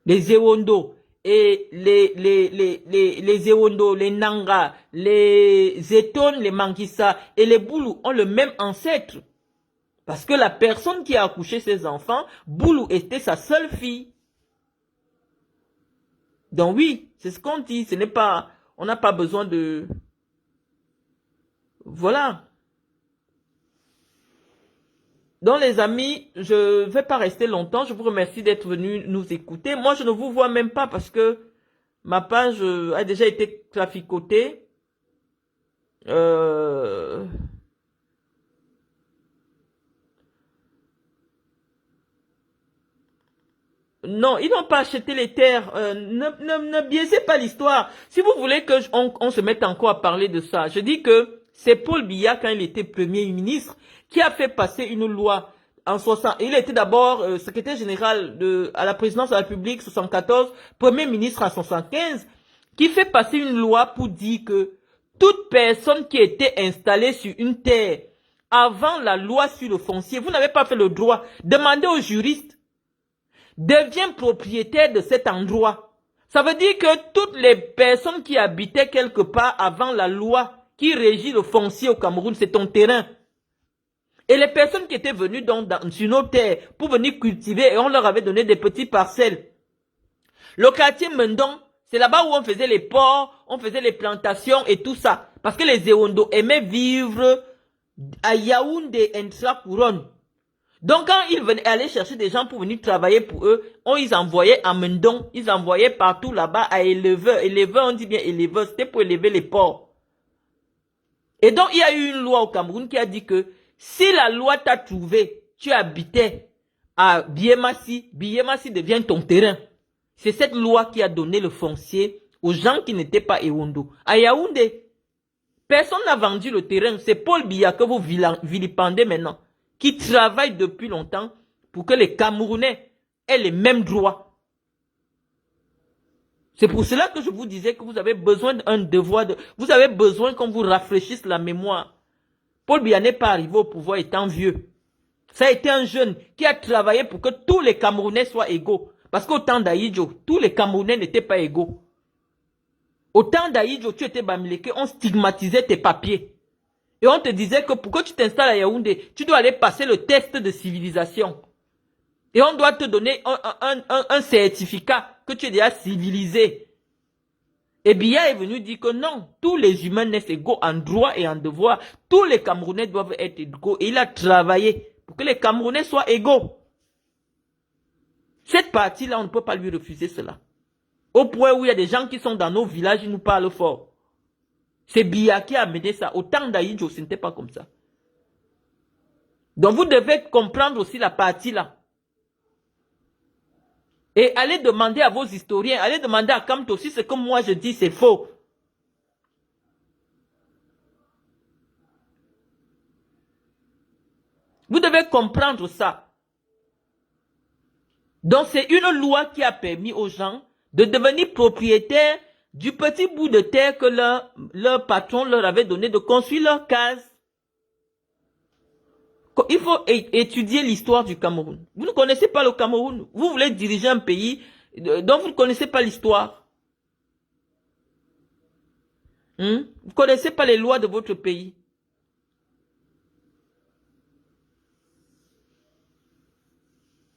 Les Ewondo et les Ewondo, les Nanga, les Zeton, les Mangissa et les Boulou ont le même ancêtre. Parce que la personne qui a accouché ses enfants, Boulou était sa seule fille. Donc oui, c'est ce qu'on dit. Ce n'est pas, on n'a pas besoin de... Voilà. Donc les amis, je ne vais pas rester longtemps. Je vous remercie d'être venus nous écouter. Moi, je ne vous vois même pas parce que ma page a déjà été traficotée. Non, ils n'ont pas acheté les terres. Ne biaisez pas l'histoire. Si vous voulez que on se mette encore à parler de ça, je dis que c'est Paul Biya, quand il était Premier ministre, qui a fait passer une loi en 60. Il était d'abord secrétaire général à la présidence de la République 74, Premier ministre en 75, qui fait passer une loi pour dire que toute personne qui était installée sur une terre avant la loi sur le foncier, vous n'avez pas fait le droit, demandez aux juristes, devient propriétaire de cet endroit. Ça veut dire que toutes les personnes qui habitaient quelque part avant la loi qui régit le foncier au Cameroun, c'est ton terrain. Et les personnes qui étaient venues sur nos terres pour venir cultiver, et on leur avait donné des petites parcelles. Le quartier Mendon, c'est là-bas où on faisait les ports, on faisait les plantations et tout ça. Parce que les Ewondo aimaient vivre à Yaoundé intra-couronne. Donc quand ils venaient aller chercher des gens pour venir travailler pour eux, ils envoyaient à Mendon, ils envoyaient partout là-bas à éleveurs. Éleveurs, on dit bien éleveurs, c'était pour élever les porcs. Et donc il y a eu une loi au Cameroun qui a dit que si la loi t'a trouvé, tu habitais à Biémassi, Biémassi devient ton terrain. C'est cette loi qui a donné le foncier aux gens qui n'étaient pas Ewondo. À Yaoundé, personne n'a vendu le terrain. C'est Paul Biya que vous vilipendez maintenant, qui travaille depuis longtemps pour que les Camerounais aient les mêmes droits. C'est pour cela que je vous disais que vous avez besoin d'un devoir de... Vous avez besoin qu'on vous rafraîchisse la mémoire. Paul Biya n'est pas arrivé au pouvoir étant vieux. Ça a été un jeune qui a travaillé pour que tous les Camerounais soient égaux. Parce qu'au temps d'Aïdjo, tous les Camerounais n'étaient pas égaux. Au temps d'Aïdjo, tu étais Bamileke, on stigmatisait tes papiers. Et on te disait que pour que tu t'installes à Yaoundé, tu dois aller passer le test de civilisation. Et on doit te donner un certificat que tu es déjà civilisé. Et Biya est venu dire que non, tous les humains naissent égaux en droit et en devoir. Tous les Camerounais doivent être égaux. Et il a travaillé pour que les Camerounais soient égaux. Cette partie-là, on ne peut pas lui refuser cela. Au point où il y a des gens qui sont dans nos villages, ils nous parlent fort. C'est Biya qui a amené ça. Au temps d'Aïdjo, ce n'était pas comme ça. Donc vous devez comprendre aussi la partie-là. Et allez demander à vos historiens, allez demander à Kamto aussi ce que moi je dis, c'est faux. Vous devez comprendre ça. Donc c'est une loi qui a permis aux gens de devenir propriétaires du petit bout de terre que leur patron leur avait donné, de construire leur case. Il faut étudier l'histoire du Cameroun. Vous ne connaissez pas le Cameroun. Vous voulez diriger un pays dont vous ne connaissez pas l'histoire. Vous ne connaissez pas les lois de votre pays.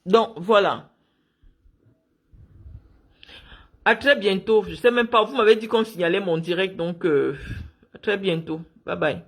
Donc, voilà. À très bientôt. Je ne sais même pas. Vous m'avez dit qu'on signalait mon direct. Donc, à très bientôt. Bye bye.